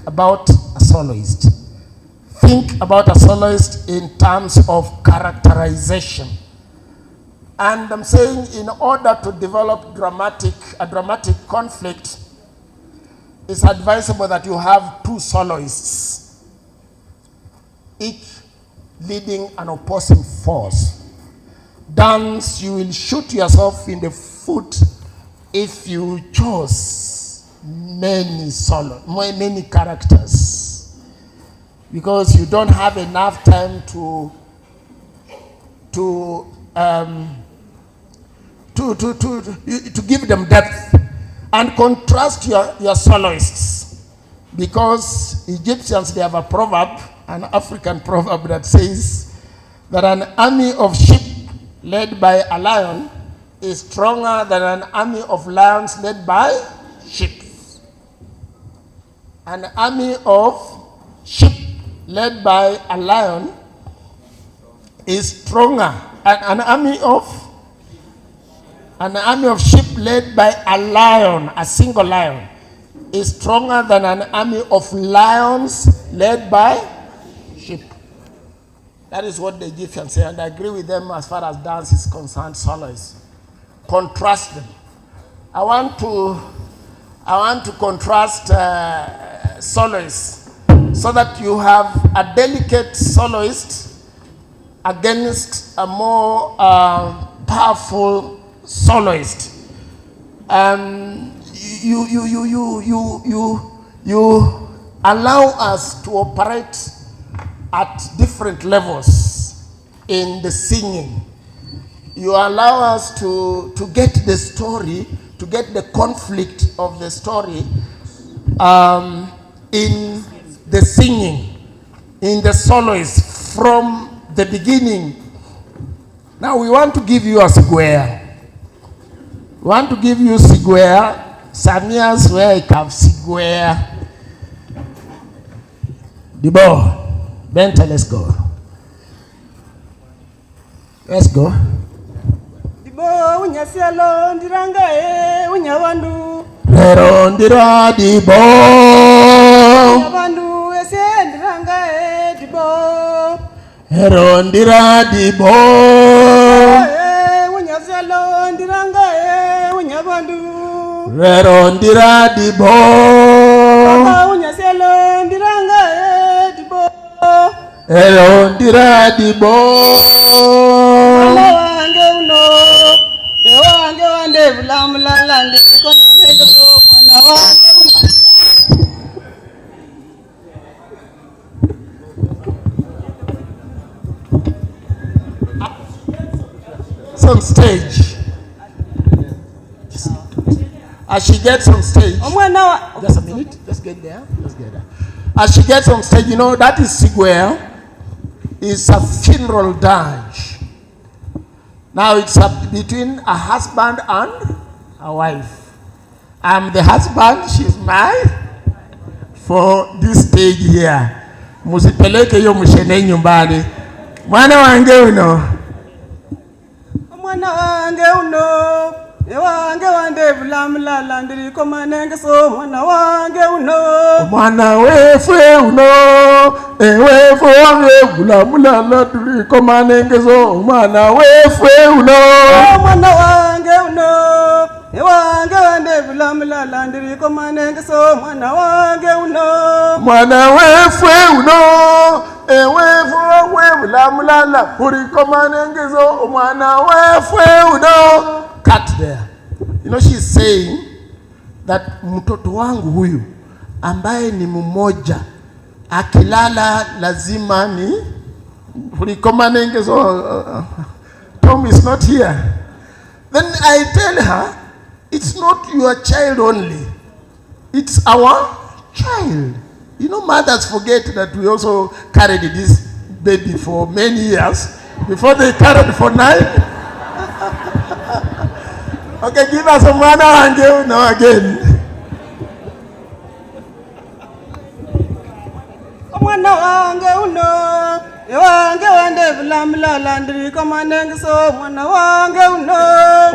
about a soloist. Think about a soloist in terms of characterization. And I'm saying in order to develop a dramatic conflict, it's advisable that you have two soloists, each leading an opposing force. Dance, you will shoot yourself in the foot if you chose many characters, because you don't have enough time to give them depth. And contrast your soloists, because Egyptians, they have a proverb, an African proverb that says that an army of sheep led by a lion is stronger than an army of lions led by sheep. An army of sheep led by a lion is stronger. An army of sheep led by a lion, a single lion, is stronger than an army of lions led by sheep. That is what the Egyptians say, and I agree with them as far as dance is concerned, soloists. Contrast them. I want to contrast soloists so that you have a delicate soloist against a more powerful soloist. You allow us to operate at different levels in the singing. You allow us to get the story, to get the conflict of the story in the singing, in the soloist from the beginning. Now we want to give you a square. We want to give you square. Samia's where I have square. Dibo, Benta, let's go. Let's go. Dibo, unya sialo, ndiranga unya wandu. Lero ndira dibo. Unya wandu ese ndiranga dibo. Lero ndira dibo. Unya sialo, ndiranga unya wandu. Lero ndira dibo. Unya sialo, ndiranga dibo. Lero ndira dibo. On stage. As she gets on stage, just a minute, let's get there. As she gets on stage, you know, that is Sigwea. It's a funeral dirge. Now it's between a husband and a wife. I'm the husband, she's mine for this stage here. Musipeleke yo mushene nyumbani. Mwana wange uno. Mwana wange uno. Wange wande vulamula ndiri komanenge so mwana wange uno. Mwana wefe uno. Wefe wange vulamula ndiri komanenge so mwana wefe uno. Mwana wange uno. Wange wande vulamula ndiri komanenge so mwana wange uno. Mwana wefe uno. Wefe wange vulamula ndiri komanenge so mwana wefe uno. Cut there. You know, she's saying that mtoto wangu huyu ambaye ni mmoja akilala lazima ni fulikomanenge. So Tom is not here. Then I tell her, it's not your child only, it's our child. You know, mothers forget that we also carried this baby for many years before they carried for 9. Okay, give us a mwana wange uno again. Mwana wange uno. Wange wande vulamula ndiri komanenge so mwana wange uno.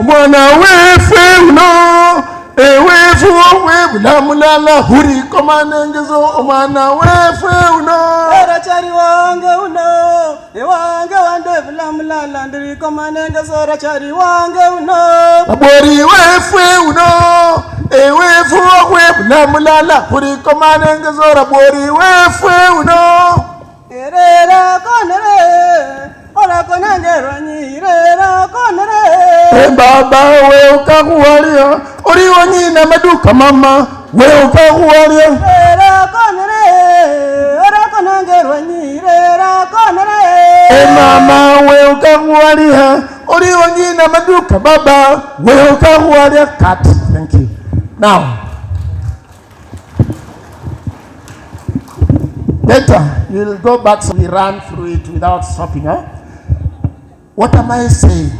Mwana wefe uno. ewefu webulamulala huri komanengezo omwana wefe uno rachari wange uno ewange wande bulamulala ndiri komanengezo rachari wange uno abori wefe uno ewefu webulamulala huri komanengezo rabori wefe uno erera konere ora konangerwa nyirera konere baba we ukakuwalia ori wanyina maduka mama we ukakuwalia erera konere ora konangerwa nyirera konere mama we ukakuwalia ori wanyina maduka baba we ukakuwalia cut. Thank you. Now later you'll go back so we run through it without stopping, huh? What am I saying?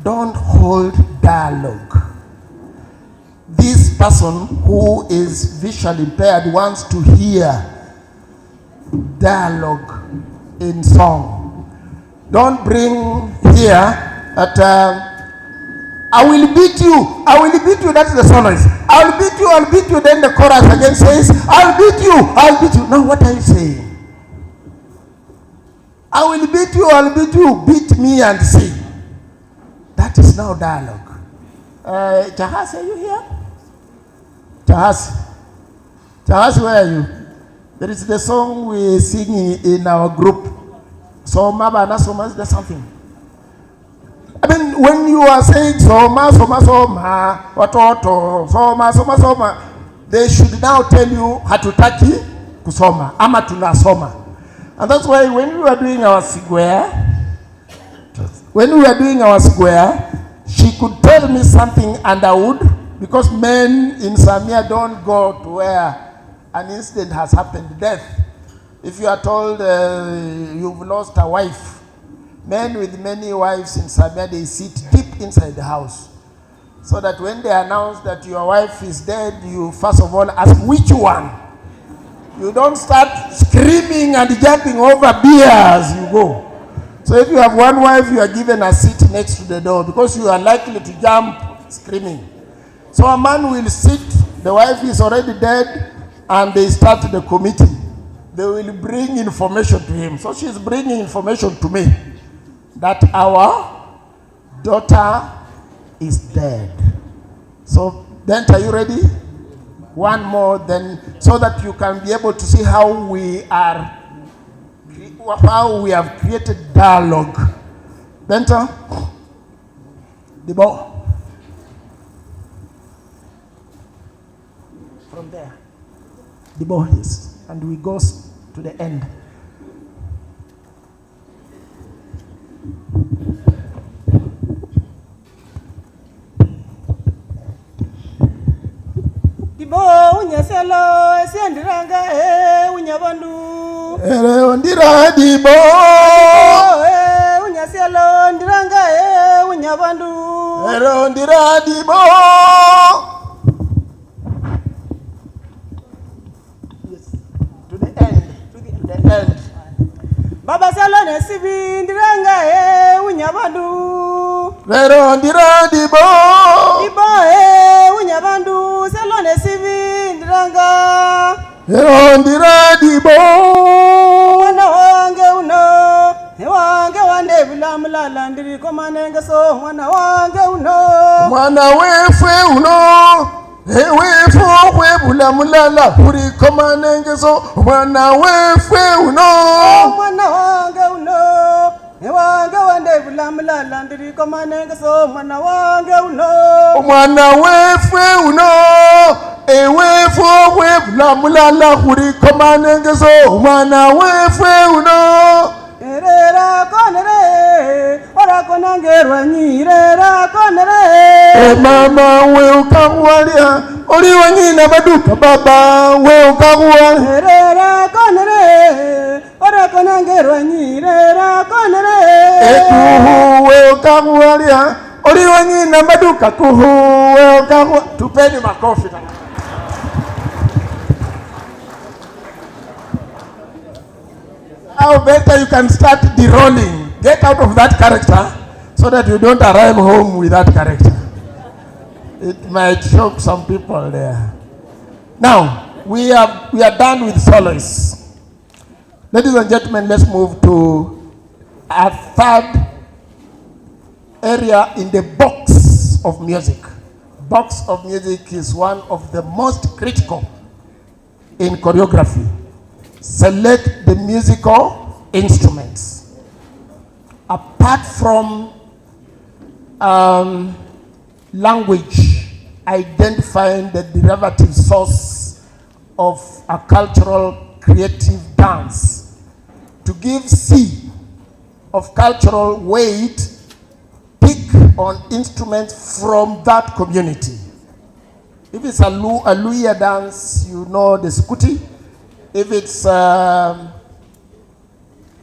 Don't hold dialogue. This person who is visually impaired wants to hear dialogue in song. Don't bring here at I will beat you. I will beat you. That's the soloist. I will beat you. I will beat you. Then the chorus again says, I'll beat you. I'll beat you. Now what are you saying? I will beat you. I'll beat you. Beat me and see. That is now dialogue. Jahas, are you here? Jahas. Jahas, where are you? There is the song we sing in our group. So Mabana, so much, there's something. I mean, when you are saying soma, watoto, soma, they should now tell you hatutaki kusoma, ama tunasoma. And that's why when we were doing our square, she could tell me something and I would, because men in Samia don't go to where an incident has happened, death. If you are told you've lost a wife, men with many wives in Samia, they sit deep inside the house. So that when they announce that your wife is dead, you first of all ask, which one? You don't start screaming and jumping over beer as you go. So if you have one wife, you are given a seat next to the door because you are likely to jump screaming. So a man will sit, the wife is already dead, and they start the committee. They will bring information to him. So she's bringing information to me that our daughter is dead. So then, are you ready? One more, then, so that you can be able to see how we have created dialogue. Benta, the ball. From there, the ball is, and we go to the end. Unyaselo esiendiranga unyabandu ondira dibo unyaselo ndiranga unyabandu ondira dibo. Yes, to the end, to the end. Baba salo nesibi ndiranga unyabandu ondira dibo unyabandu salo nesibi ndiranga ondira dibo. Mwana wange uno wange wande bulamulala ndiri komanengeso mwana wange uno mwana wefe uno wefu webulamulala huri komanengeso mwana wefe uno mwana wange uno wange wande bulamulala ndiri komanengeso mwana wange uno mwana wefe uno ewefu webulamulala huri komanengeso mwana wefe uno erera konere ora konangerwa nyirera konere mama we ukakuwalia ori wanyina maduka baba we ukakuwalia erera konere ora konangerwa nyirera konere kuhu we ukakuwalia ori wanyina maduka kuhu we ukakuwalia. Tupeni makofi. Now better you can start de-rolling. Get out of that character so that you don't arrive home with that character. It might shock some people there. Now, we are done with soloists. Ladies and gentlemen, let's move to a third area in the box of music. Box of music is one of the most critical in choreography. Select the musical instruments. Apart from language, identifying the derivative source of a cultural creative dance. To give C of cultural weight, pick on instruments from that community. If it's a Luya dance, you know the skuti. If it's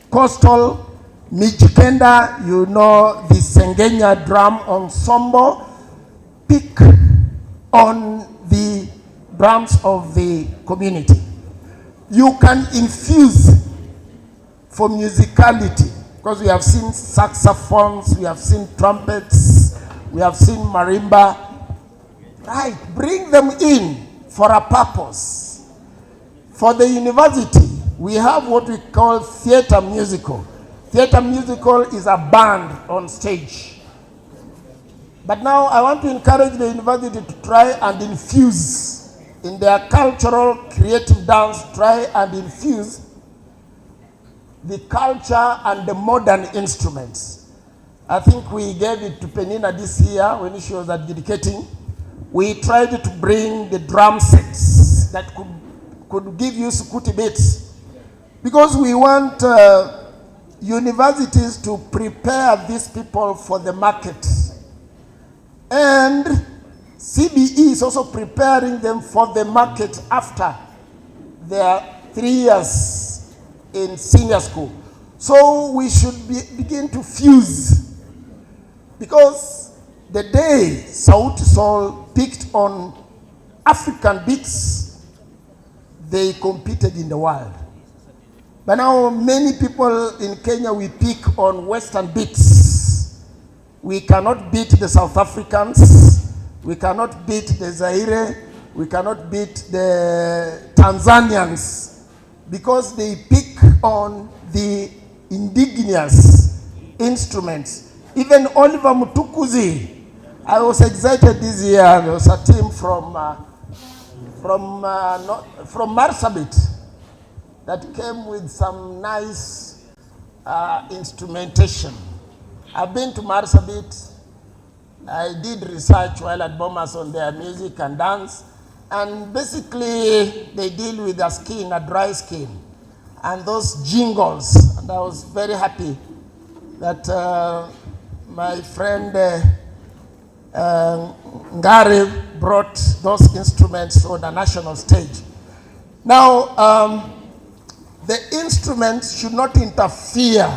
coastal Mijikenda, you know the Sengenya drum ensemble. Pick on the drums of the community. You can infuse for musicality, because we have seen saxophones, we have seen trumpets, we have seen marimba. Right, bring them in for a purpose. For the university, we have what we call theater musical. Theater musical is a band on stage. But now I want to encourage the university to try and infuse in their cultural creative dance, try and infuse the culture and the modern instruments. I think we gave it to Penina this year when she was adjudicating. We tried to bring the drum sets that could give you sukuti beats, because we want universities to prepare these people for the market. And CBE is also preparing them for the market after their 3 years in senior school. So we should begin to fuse, because the day Sauti Sol picked on African beats, they competed in the world. But now many people in Kenya, we pick on Western beats. We cannot beat the South Africans. We cannot beat the Zaire. We cannot beat the Tanzanians, because they pick on the indigenous instruments. Even Oliver Mutukuzi, I was excited this year. There was a team from Marsabit that came with some nice instrumentation. I've been to Marsabit. I did research while at Bomas on their music and dance. And basically, they deal with a skin, a dry skin, and those jingles. And I was very happy that my friend Ngare brought those instruments on the national stage. Now, the instruments should not interfere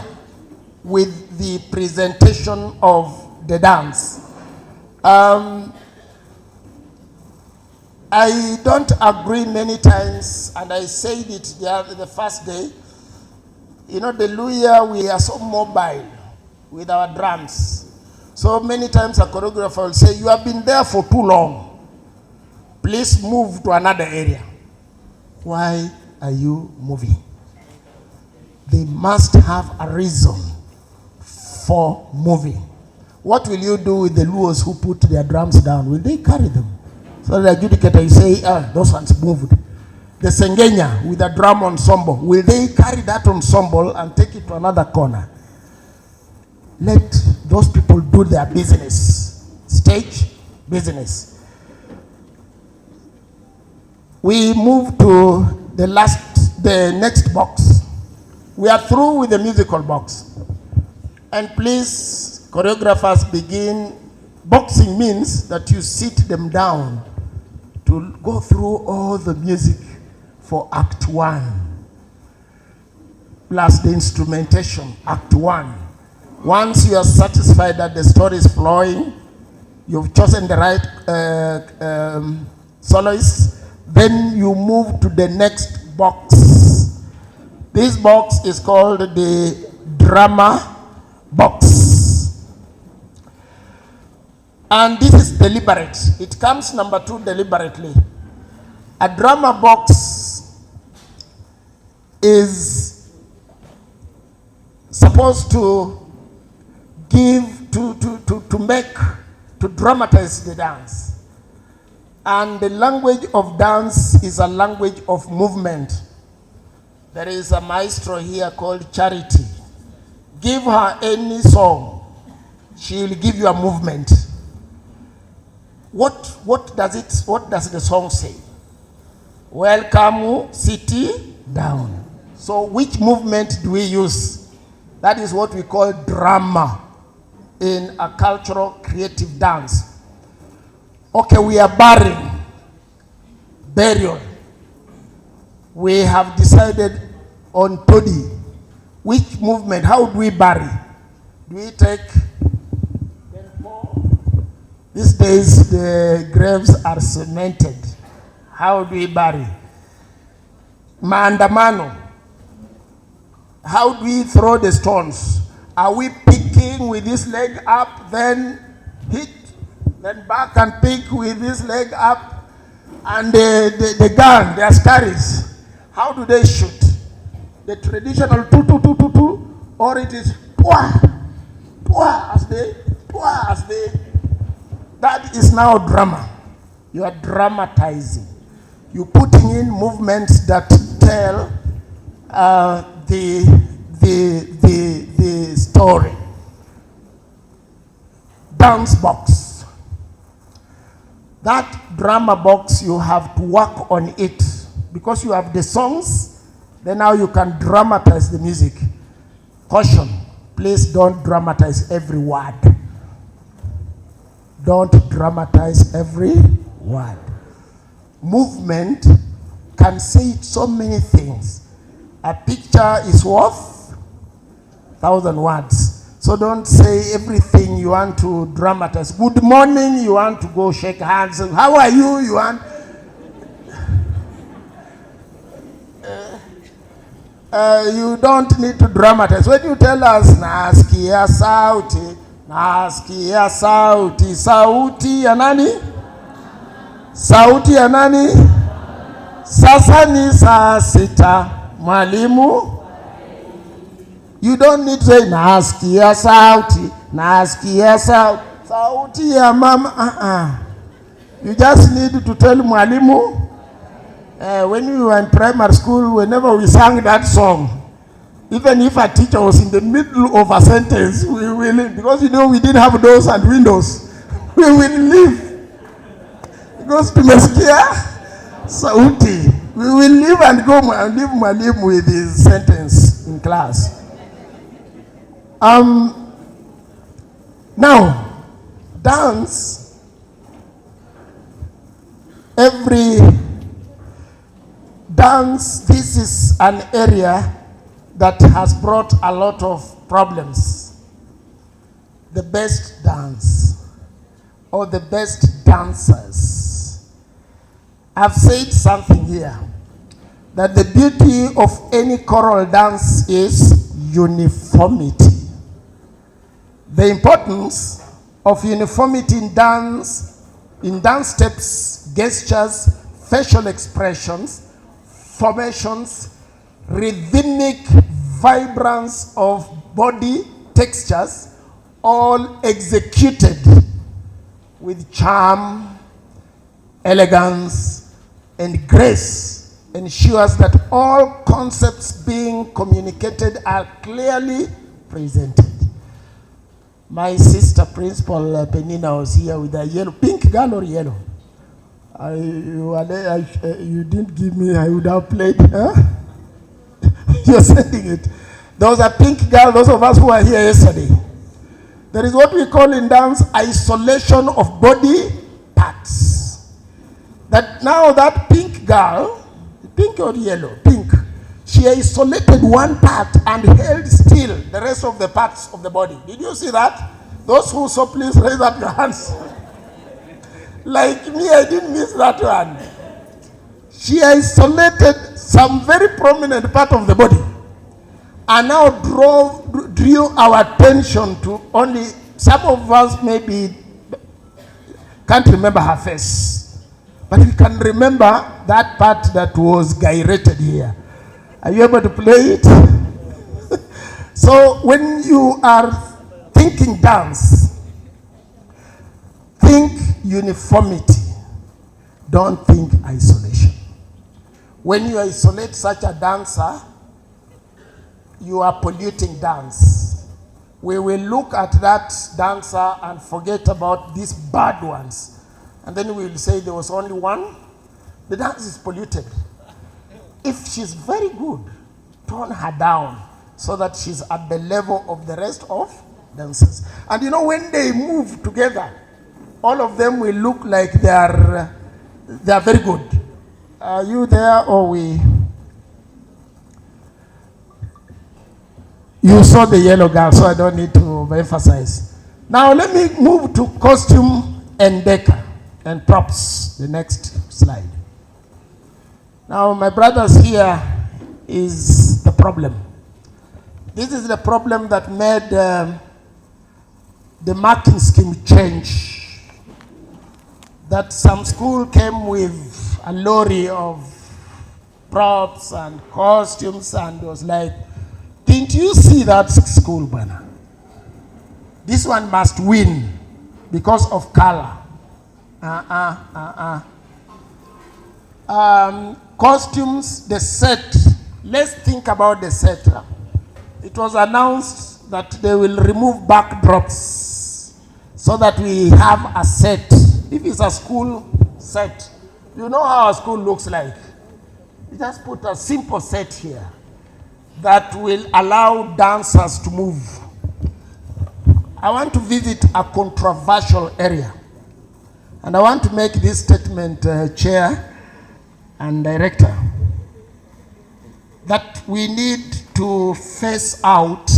with the presentation of the dance. I don't agree many times, and I said it the first day. You know, the Luya, we are so mobile with our drums. So many times a choreographer will say, you have been there for too long. Please move to another area. Why are you moving? They must have a reason for moving. What will you do with the Luos who put their drums down? Will they carry them? So the adjudicator, you say, those ones moved. The Sengenya with a drum ensemble, will they carry that ensemble and take it to another corner? Let those people do their business. Stage business. We move to the next box. We are through with the musical box. And please, choreographers, begin. Boxing means that you sit them down to go through all the music for Act 1, plus the instrumentation, Act 1. Once you are satisfied that the story is flowing, you've chosen the right soloist, then you move to the next box. This box is called the drama box. And this is deliberate. It comes number 2 deliberately. A drama box is supposed to give, to make, to dramatize the dance. And the language of dance is a language of movement. There is a maestro here called Charity. Give her any song, she will give you a movement. What does the song say? Welcome, city down. So which movement do we use? That is what we call drama in a cultural creative dance. Okay, we are burying, burial. We have decided on toddy. Which movement? How do we bury? Do we take? These days the graves are cemented. How do we bury? Maandamano. How do we throw the stones? Are we picking with this leg up, then hit, then back and pick with this leg up? And the gun, the askaris, how do they shoot? The traditional tu, or it is as they. That is now drama. You are dramatizing. You're putting in movements that tell the story. Dance box. That drama box, you have to work on it because you have the songs. Then now you can dramatize the music. Caution, please don't dramatize every word. Don't dramatize every word. Movement can say so many things. A picture is worth 1,000 words. So don't say everything you want to dramatize. Good morning, you want to go shake hands. How are you? You want... you don't need to dramatize. When you tell us, nasikia sauti, nasikia sauti, sauti ya nani? Sauti ya nani? Sasa ni saa sita, mwalimu. You don't need to say, nasikia sauti, nasikia sauti, sauti ya mama. You just need to tell mwalimu. When we were in primary school, whenever we sang that song, even if a teacher was in the middle of a sentence, we will, because you know we didn't have doors and windows, we will leave. Because tumesikia sauti, we will leave and go and leave mwalimu with his sentence in class. Now, dance, this is an area that has brought a lot of problems. The best dance or the best dancers. I've said something here, that the beauty of any choral dance is uniformity. The importance of uniformity in dance steps, gestures, facial expressions, formations, rhythmic vibrance of body textures, all executed with charm, elegance, and grace, ensures that all concepts being communicated are clearly presented. My sister principal Penina was here with a yellow, pink girl or yellow? You didn't give me, I would have played. Huh? You're sending it. There was a pink girl, those of us who were here yesterday. There is what we call in dance isolation of body parts. That now that pink girl, pink or yellow, pink, she isolated one part and held still the rest of the parts of the body. Did you see that? Those who saw, please raise up your hands. Like me, I didn't miss that one. She isolated some very prominent part of the body and now drew our attention to only some of us maybe can't remember her face. But we can remember that part that was gyrated here. Are you able to play it? So when you are thinking dance, think uniformity. Don't think isolation. When you isolate such a dancer, you are polluting dance. We will look at that dancer and forget about these bad ones. And then we will say there was only one. The dance is polluted. If she's very good, tone her down so that she's at the level of the rest of dancers. And you know, when they move together, all of them will look like they are very good. Are you there or we? You saw the yellow girl, so I don't need to emphasize. Now let me move to costume and decor and props. The next slide. Now my brothers, here is the problem. This is the problem that made the marking scheme change. That some school came with a lorry of props and costumes and was like, didn't you see that school banner? This one must win because of color. Costumes, the set. Let's think about the set. It was announced that they will remove backdrops so that we have a set. If it's a school set, you know how a school looks like. You just put a simple set here that will allow dancers to move. I want to visit a controversial area. And I want to make this statement, Chair and Director, that we need to phase out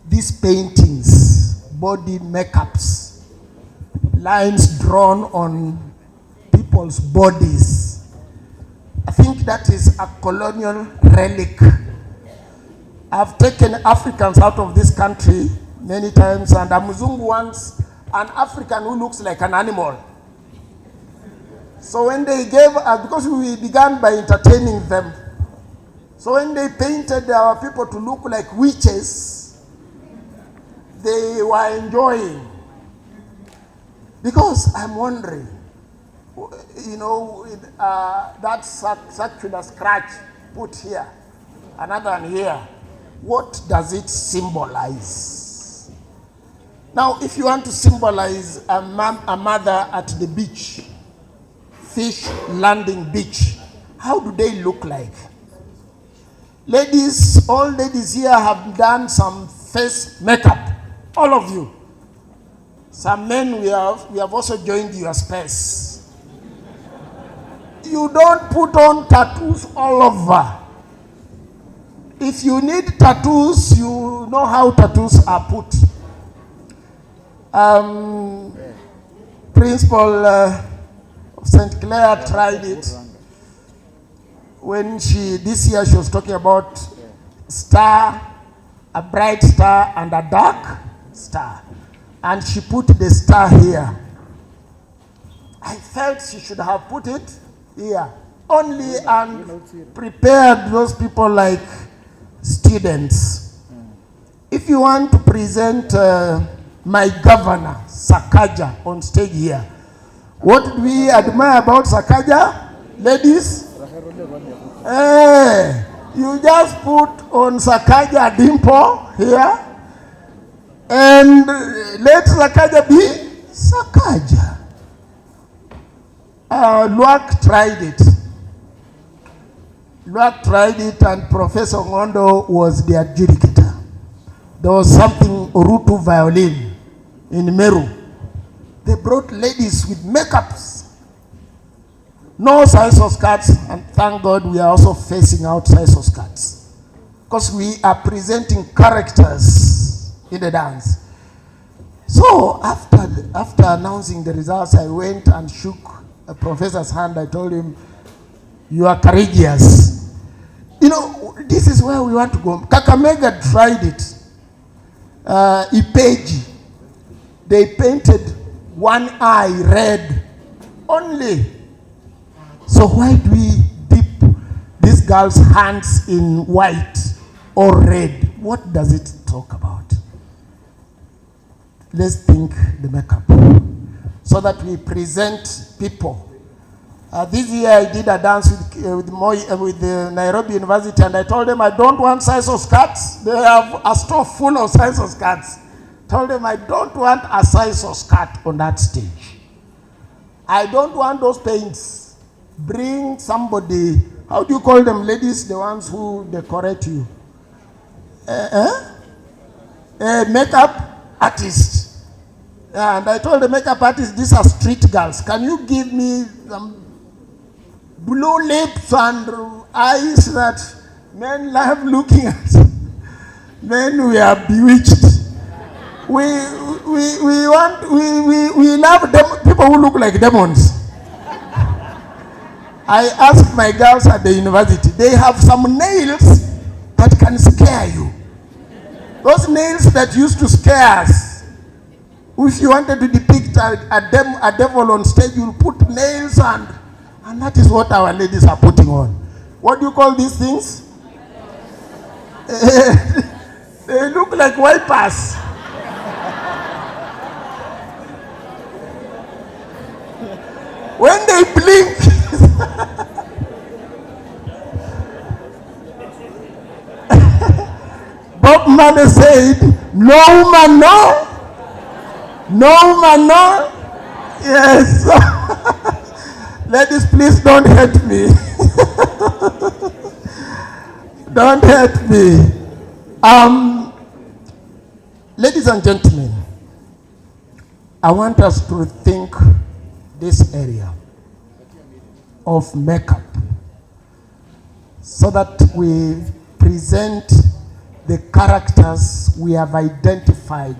these paintings, body makeups, lines drawn on people's bodies. I think that is a colonial relic. I've taken Africans out of this country many times, and a Mzungu wants an African who looks like an animal. So when they gave us, because we began by entertaining them, so when they painted our people to look like witches, they were enjoying. Because I'm wondering, you know, that circular scratch put here, another one here, what does it symbolize? Now, if you want to symbolize a mother at the beach, fish landing beach, how do they look like? Ladies, all ladies here have done some face makeup. All of you. Some men, we have also joined your space. You don't put on tattoos all over. If you need tattoos, you know how tattoos are put. Principal of St. Clair tried it. When this year she was talking about star, a bright star and a dark star. And she put the star here. I felt she should have put it here. Only and prepared those people like students. If you want to present my governor, Sakaja, on stage here, what do we admire about Sakaja? Ladies? Hey, you just put on Sakaja a dimple here and let Sakaja be Sakaja. Luak tried it. Luak tried it and Professor Ngondo was the adjudicator. There was something Urutu violin in Meru. They brought ladies with makeups. No size of skirts, and thank God we are also phasing out size of skirts. Because we are presenting characters in the dance. So after announcing the results, I went and shook a professor's hand. I told him, you are courageous. You know, this is where we want to go. Kakamega tried it. Ipeji. They painted one eye red only. So why do we dip these girls' hands in white or red? What does it talk about? Let's think the makeup so that we present people. This year I did a dance with the Nairobi University, and I told them I don't want size of skirts. They have a store full of size of skirts. Told them I don't want a size of skirt on that stage. I don't want those paints. Bring somebody, how do you call them, ladies, the ones who decorate you? Makeup artist. And I told the makeup artist, these are street girls. Can you give me some blue lips and eyes that men love looking at? Men, we are bewitched. We love people who look like demons. I asked my girls at the university, they have some nails that can scare you. Those nails that used to scare us. If you wanted to depict a devil on stage, you'll put nails and that is what our ladies are putting on. What do you call these things? They look like wipers. When they blink, Bob Marley said, no man, no. No man, no. Yes. Ladies, please don't hate me. Don't hate me. Ladies and gentlemen, I want us to think this area of makeup so that we present the characters we have identified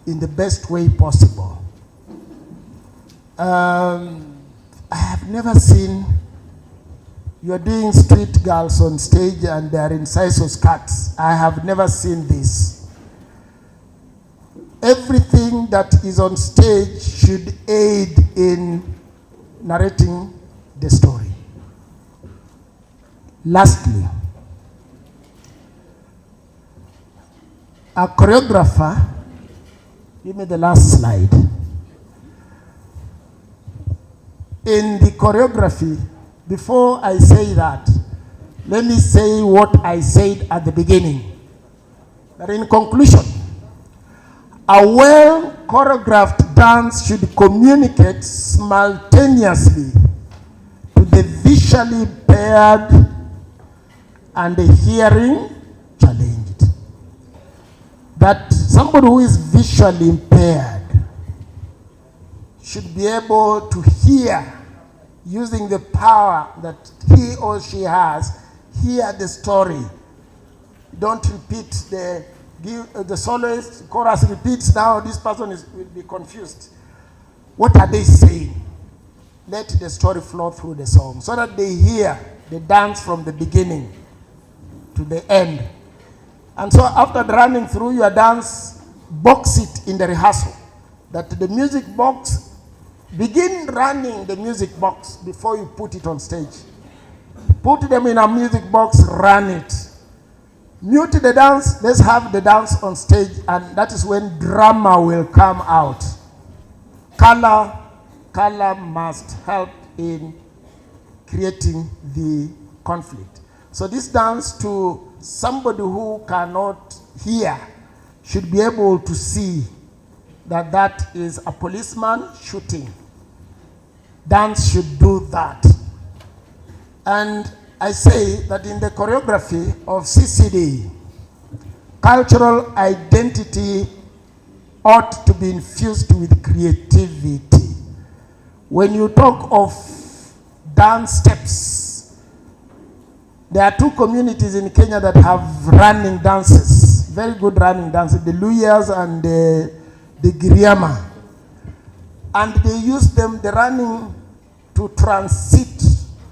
in the best way possible. I have never seen, you're doing street girls on stage and they're in size of skirts. I have never seen this. Everything that is on stage should aid in narrating the story. Lastly, a choreographer, give me the last slide. In the choreography, before I say that, let me say what I said at the beginning. That in conclusion, a well-choreographed dance should communicate simultaneously to the visually impaired and the hearing challenged. That somebody who is visually impaired should be able to hear, using the power that he or she has, hear the story. Don't repeat the soloist, chorus repeats, now this person will be confused. What are they saying? Let the story flow through the song so that they hear the dance from the beginning to the end. And so after running through your dance, box it in the rehearsal. That the music box, begin running the music box before you put it on stage. Put them in a music box, run it. Mute the dance, let's have the dance on stage, and that is when drama will come out. Color must help in creating the conflict. So this dance, to somebody who cannot hear, should be able to see that that is a policeman shooting. Dance should do that. And I say that in the choreography of CCD, cultural identity ought to be infused with creativity. When you talk of dance steps, there are two communities in Kenya that have running dances, very good running dances, the Luyas and the Giriama. And they use them, the running, to transit,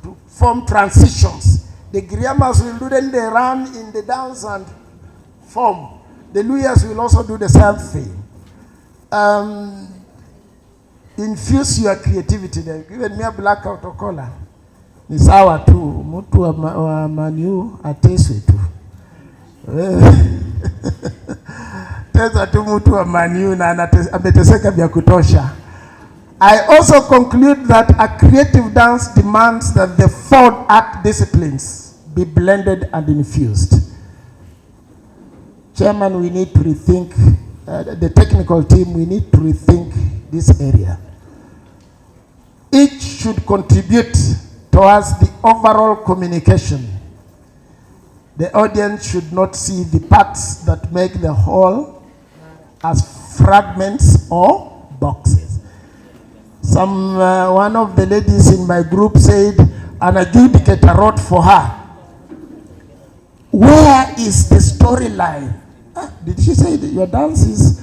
to form transitions. The Giriamas will do, then they run in the dance and form. The Luyas will also do the same thing. infuse your creativity. They've given me a blackout or color. Ni sawa tu, mtu wa Manu ateswe tu. Tesa tu mtu wa Manu na ameteseka vya kutosha. I also conclude that a creative dance demands that the 4 art disciplines be blended and infused. Chairman, we need to rethink, the technical team, we need to rethink this area. Each should contribute towards the overall communication. The audience should not see the parts that make the whole as fragments or boxes. One of the ladies in my group said an adjudicator wrote for her, where is the storyline? Did she say that your dance is,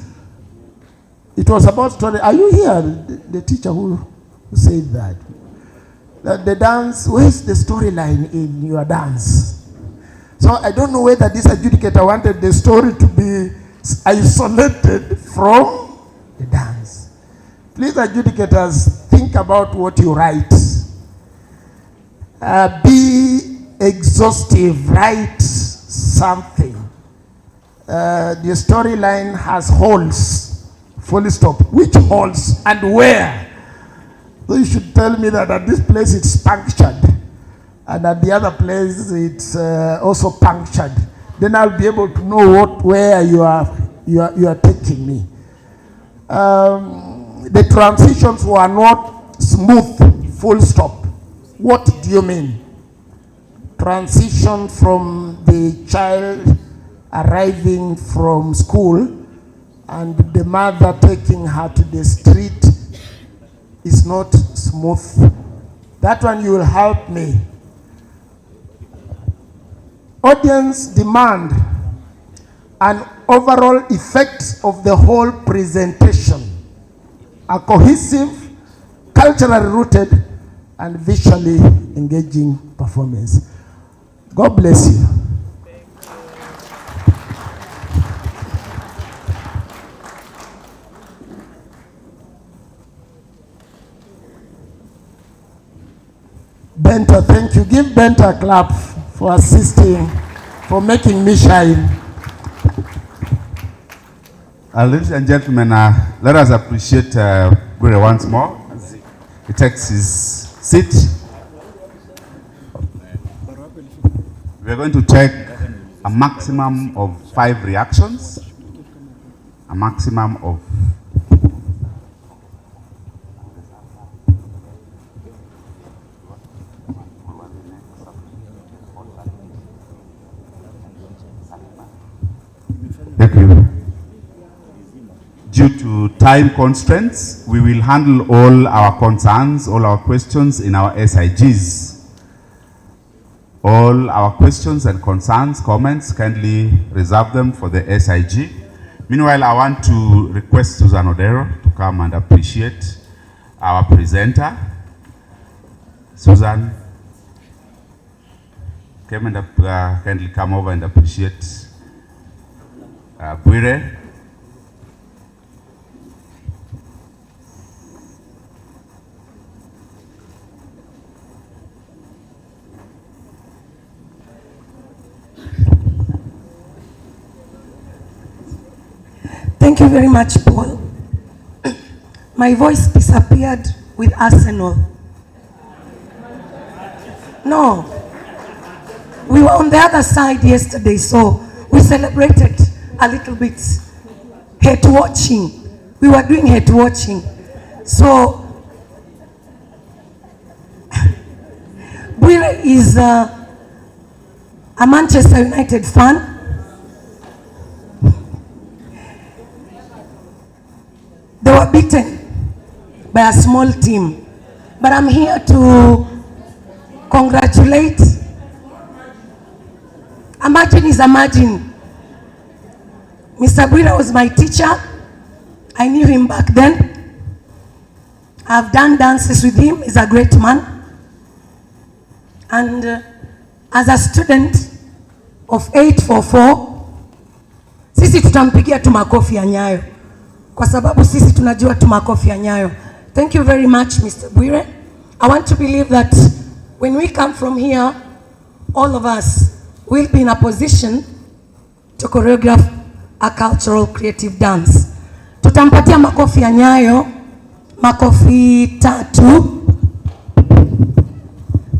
it was about story? Are you here, the teacher who said that? That the dance, where's the storyline in your dance? So I don't know whether this adjudicator wanted the story to be isolated from the dance. Please, adjudicators, think about what you write. Be exhaustive, write something. The storyline has holes, full stop. Which holes and where? So you should tell me that at this place it's punctured, and at the other place it's also punctured. Then I'll be able to know where you are taking me. The transitions were not smooth, full stop. What do you mean? Transition from the child arriving from school and the mother taking her to the street is not smooth. That one you will help me. Audience demand an overall effect of the whole presentation, a cohesive, culturally rooted, and visually engaging performance. God bless you. Benta, thank you. Give Benta a clap for assisting, for making me shine. Ladies and gentlemen, let us appreciate Gure once more as he takes his seat. We are going to take a maximum of 5 reactions, a maximum of Thank you. Due to time constraints, we will handle all our concerns, all our questions in our SIGs. All our questions and concerns, comments, kindly reserve them for the SIG. Meanwhile, I want to request Susan Odero to come and appreciate our presenter. Susan, kindly come over and appreciate Bwire. Thank you very much, Paul. My voice disappeared with Arsenal. No. We were on the other side yesterday, so we celebrated a little bit. Hate watching. We were doing hate watching. So, Bwire is a Manchester United fan. They were beaten by a small team. But I'm here to congratulate. Imagine is imagine. Mr. Bwire was my teacher. I knew him back then. I've done dances with him. He's a great man. And as a student of 844, sisi tutampigia tu makofi ya nyayo. kwa sababu sisi tunajua tu makofi ya Nyayo. Thank you very much, Mr. Bwire. I want to believe that when we come from here, all of us will be in a position to choreograph a cultural creative dance. Tutampatia makofi ya Nyayo, makofi 3.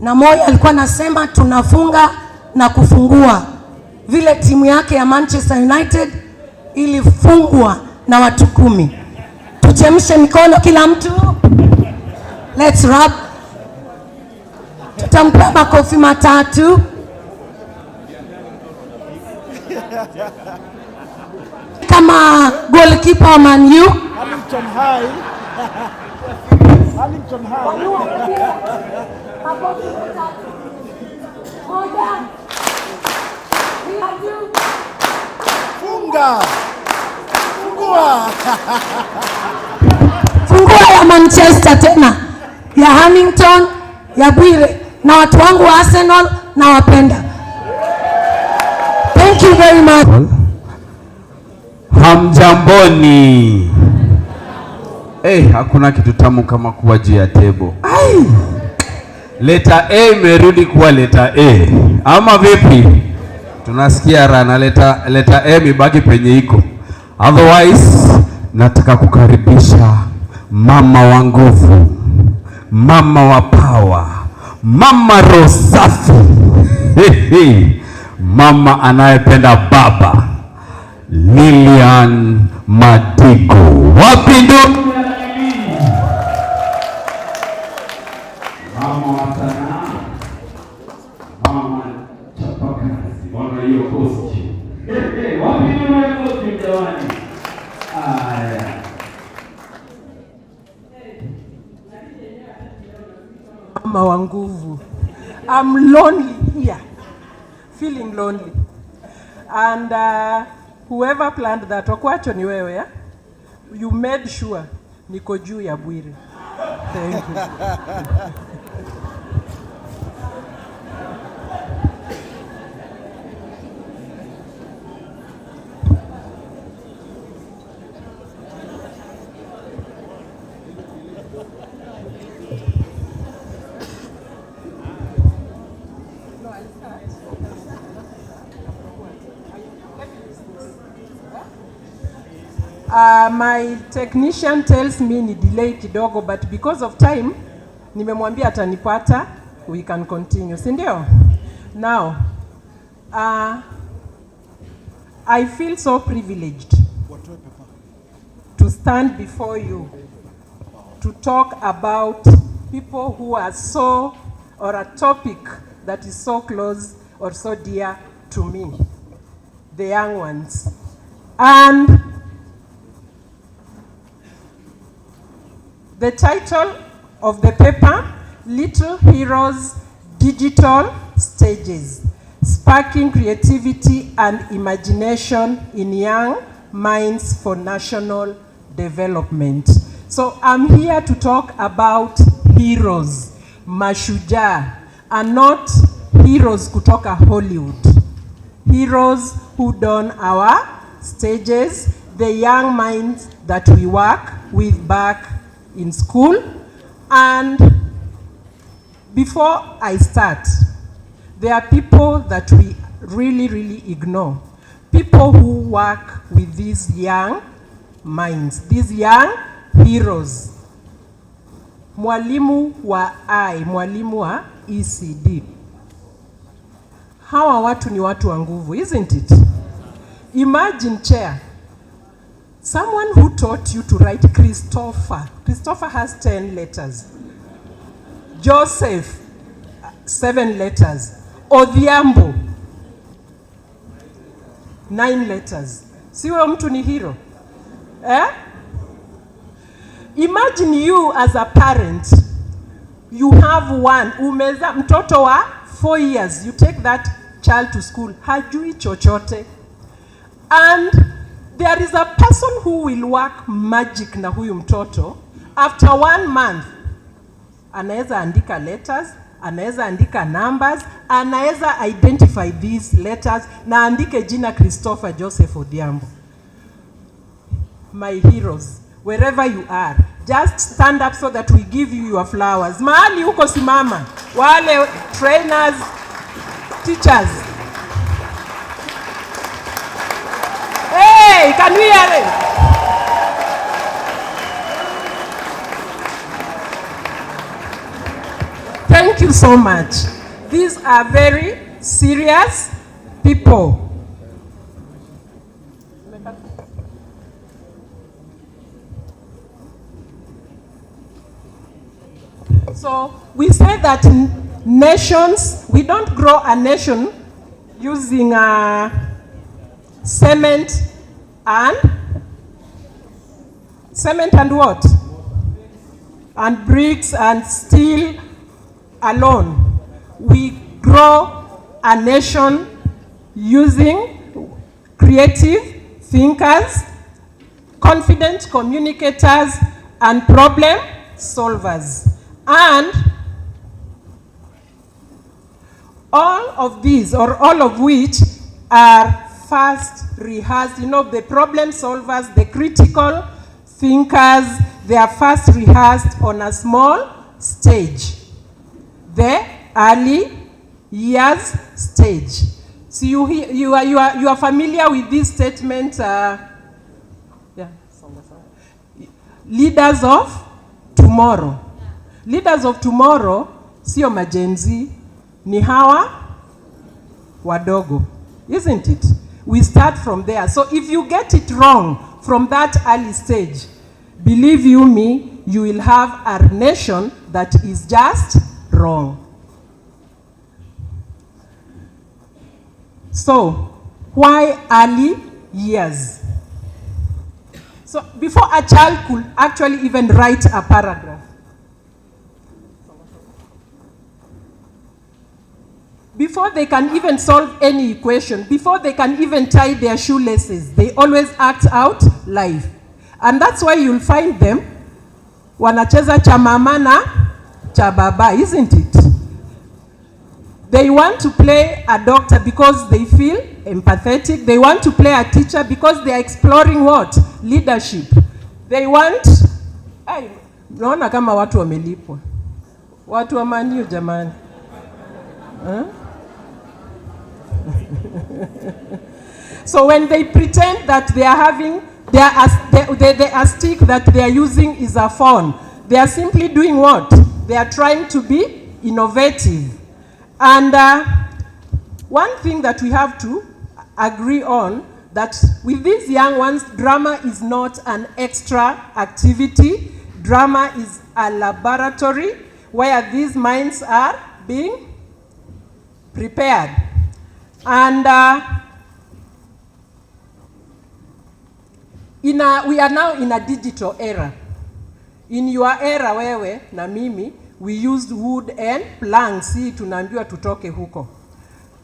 Na moja alikuwa nasema tunafunga na kufungua vile timu yake ya Manchester United ilifungwa na watu 10. Tuchemshe mikono kila mtu. Let's rub. Tutampa makofi 3. Kama goalkeeper wa Man U. Hamilton High. Hamilton High. Funga. Fungua. Fungua ya Manchester tena. Ya Hamilton, ya Bwire na watu wangu wa Arsenal na wapenda. Thank you very much. Hamjamboni. Hakuna kitu tamu kama kuwa juu ya tebo. Leta A imerudi kuwa leta A. Ama vipi? Tunasikia rana leta A mibaki penye iko. Otherwise, nataka kukaribisha mama wa nguvu, mama wa power, mama rosafi. Mama anayependa baba, Lilian Madigo. Wapi ndo? Mama wa sanaa, mama chapakazi, mwana hiyo kosti. Wapi ndo hiyo kosti mjawani? Mama wa nguvu. I'm lonely here. Feeling lonely. And whoever planned that, Okwacho ni wewe, yeah? You made sure niko juu ya Bwire. Thank you. My technician tells me ni delay kidogo, but because of time, nimemwambia atanipata, we can continue. Si ndio? Now, I feel so privileged to stand before you to talk about people who are so, or a topic that is so close or so dear to me, the young ones. And the title of the paper, Little Heroes Digital Stages, Sparking Creativity and Imagination in Young Minds for National Development. So I'm here to talk about heroes, mashujaa, and not heroes kutoka Hollywood. Heroes who don our stages, the young minds that we work with back in school. And before I start, there are people that we really ignore. People who work with these young minds, these young heroes. Mwalimu wa ECD. Hawa watu ni watu wa nguvu, isn't it? Imagine, chair, someone who taught you to write Christopher. Christopher has 10 letters. Joseph, 7 letters. Odhiambo, 9 letters. Siwe mtu ni hero. Imagine you as a parent, you have one, umeza mtoto wa 4 years, you take that child to school, hajui chochote. And there is a person who will work magic na huyu mtoto. After 1 month, anaweza andika letters, anaweza andika numbers, anaweza identify these letters, na andike jina Christopher Joseph Odhiambo. my heroes, wherever you are. Just stand up so that we give you your flowers. Mahali huko simama. Wale trainers, teachers. Hey, can we hear it? Thank you so much. These are very serious people. So we say that nations, we don't grow a nation using cement and what? And bricks and steel alone. We grow a nation using creative thinkers, confident communicators, and problem solvers. And all of these, or all of which, are first rehearsed. You know, the problem solvers, the critical thinkers, they are first rehearsed on a small stage, the early years stage. So you are familiar with this statement, leaders of tomorrow. Leaders of tomorrow, sio majenzi, ni hawa wadogo, isn't it? We start from there. So if you get it wrong from that early stage, believe you me, you will have a nation that is just wrong. So, why early years? So, before a child could actually even write a paragraph, before they can even solve any equation, before they can even tie their shoelaces, they always act out life. And that's why you'll find them wanacheza cha mama na cha baba, isn't it? They want to play a doctor because they feel empathetic. They want to play a teacher because they are exploring what? Leadership. They want... naona kama watu wamelipwa. Watu wa maniu jamani. Huh? So when they pretend that they are having, the stick that they are using is a phone, they are simply doing what? They are trying to be innovative. And one thing that we have to agree on, that with these young ones, drama is not an extra activity. Drama is a laboratory where these minds are being prepared. And we are now in a digital era. In your era, wewe na mimi, we used wood and planks. Si tunaambiwa tutoke huko.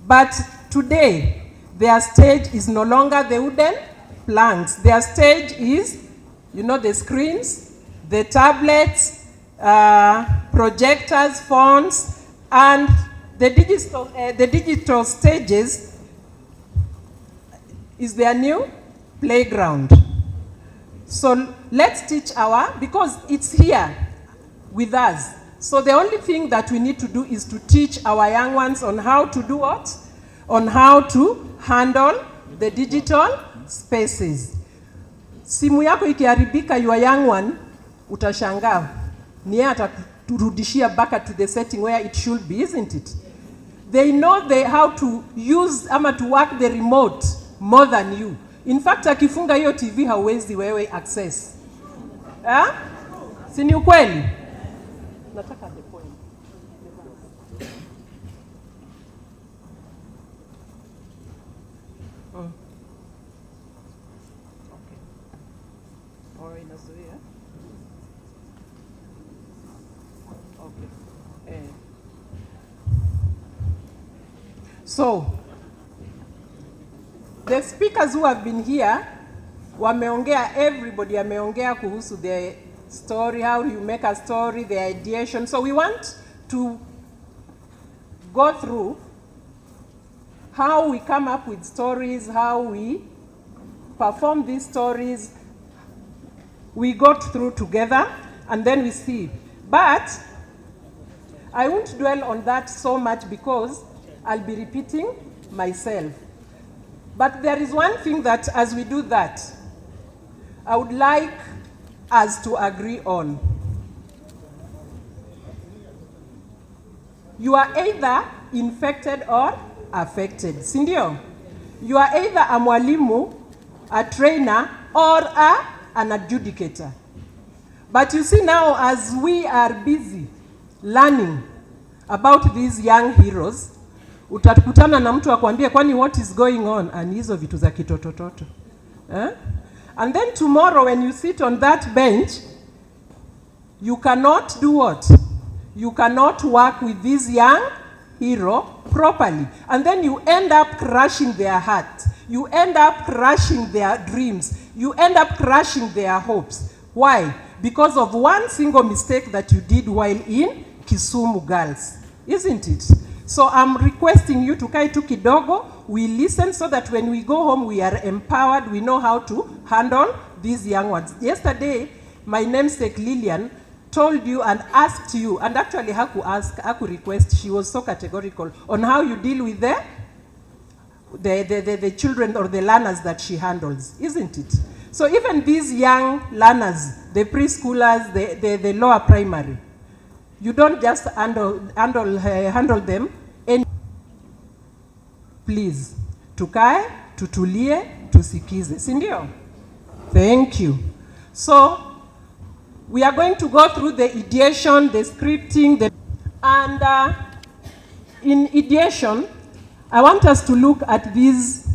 But today, their stage is no longer the wooden planks. Their stage is, you know, the screens, the tablets, projectors, phones, and the digital stages is their new playground. So let's teach because it's here with us. So the only thing that we need to do is to teach our young ones on how to do what? On how to handle the digital spaces. Simu yako ikiharibika, your young one, utashangaa. Ni yeye atakurudishia back to the setting where it should be, isn't it? They know how to use ama to work the remote more than you. In fact, akifunga hiyo TV hauwezi wewe access. Si ni ukweli? Nataka the point. Okay. Alright, nazuia. Okay. So, the speakers who have been here, wameongea, everybody ameongea kuhusu the story, how you make a story, the ideation. So we want to go through how we come up with stories, how we perform these stories, we got through together, and then we see. But I won't dwell on that so much because I'll be repeating myself. But there is one thing that as we do that, I would like us to agree on. You are either infected or affected. Sindio? You are either a mwalimu, a trainer, or an adjudicator. But you see now, as we are busy learning about these young heroes, utakutana na mtu akwambie kwani what is going on, and hizo vitu za kitotototo. And then tomorrow when you sit on that bench, you cannot do what? You cannot work with this young hero properly. And then you end up crushing their heart. You end up crushing their dreams. You end up crushing their hopes. Why? Because of one single mistake that you did while in Kisumu Girls. Isn't it? So I'm requesting you to kai tu kidogo, we listen so that when we go home we are empowered, we know how to handle these young ones. Yesterday, my namesake Lillian told you and asked you, and actually haku request, she was so categorical on how you deal with the children or the learners that she handles, isn't it? So even these young learners, the preschoolers, the lower primary, you don't just handle them. Please, tukae, tutulie, tusikize. Sindio? Thank you. So, we are going to go through the ideation, the scripting, and in ideation, I want us to look at this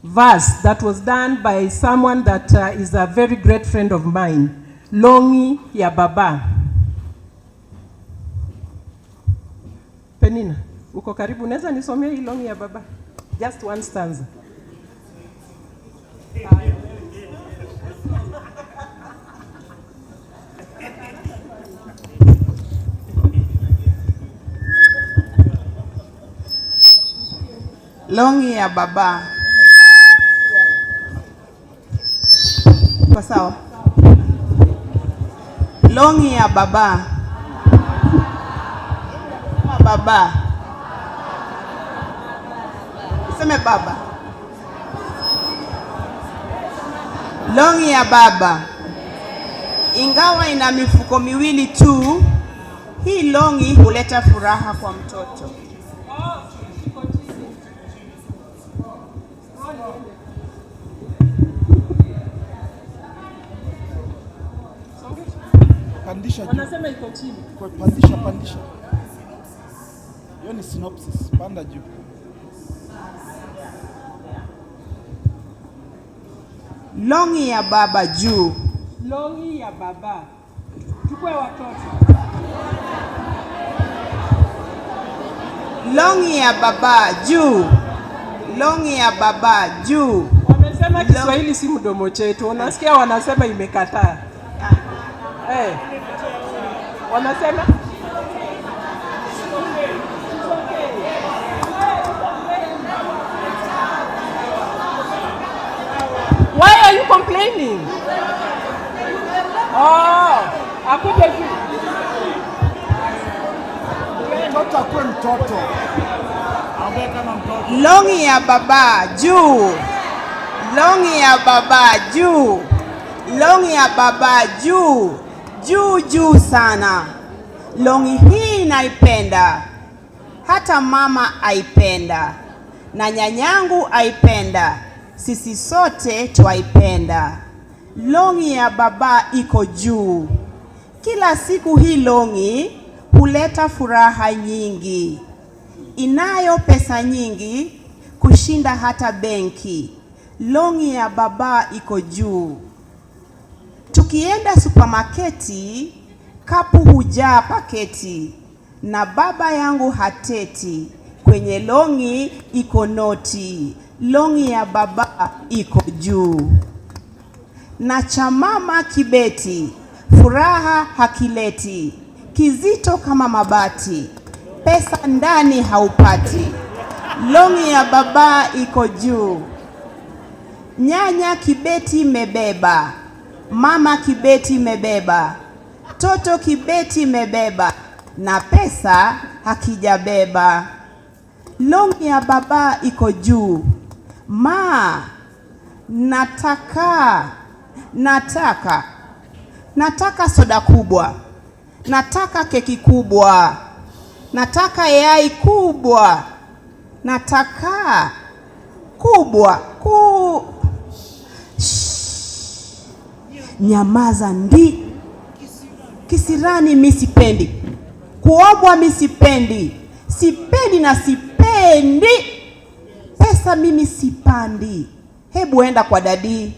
verse that was done by someone that is a very great friend of mine, Longi ya Baba. Penina, uko karibu, unaweza nisomea hii Longi ya Baba? Just one stanza. Longi ya Baba. Kwa sawa. Longi ya Baba. Baba. Seme baba. Longi ya baba. Ingawa ina mifuko miwili tu, hii longi huleta furaha kwa mtoto. Pandisha juu. Wanasema iko chini. Pandisha. Hiyo ni synopsis, panda juu. Longi ya baba juu. Longi ya baba. Chukue watoto. Longi ya baba juu. Longi ya baba juu. Wamesema Kiswahili si mdomo chetu. Unasikia wanasema imekataa. Eh. Wanasema why are you complaining? Oh, akuje juu. Mtoto akue mtoto. Ambaye kama mtoto. Longi ya baba juu. Longi ya baba juu. Longi ya baba juu. Juu sana. Longi hii naipenda. Hata mama aipenda. Na nyanyangu aipenda. Sisi sote twaipenda. Longi ya baba iko juu. Kila siku hii longi huleta furaha nyingi. Inayo pesa nyingi kushinda hata benki. Longi ya baba iko juu. Tukienda supermarketi, kapu hujaa paketi. Na baba yangu hateti. Kwenye longi iko noti. Longi ya baba iko juu. Na cha mama kibeti, furaha hakileti. Kizito kama mabati, pesa ndani haupati. Longi ya baba iko juu. Nyanya kibeti mebeba, mama kibeti imebeba, toto kibeti imebeba, na pesa hakijabeba. Longi ya baba iko juu, ma nataka soda kubwa, nataka keki kubwa, nataka yai kubwa, nataka kubwa Nyamaza ndi. Kisirani mi sipendi, kuombwa mi sipendi, sipendi na sipendi. Pesa mimi sipandi. Hebu enda kwa dadi.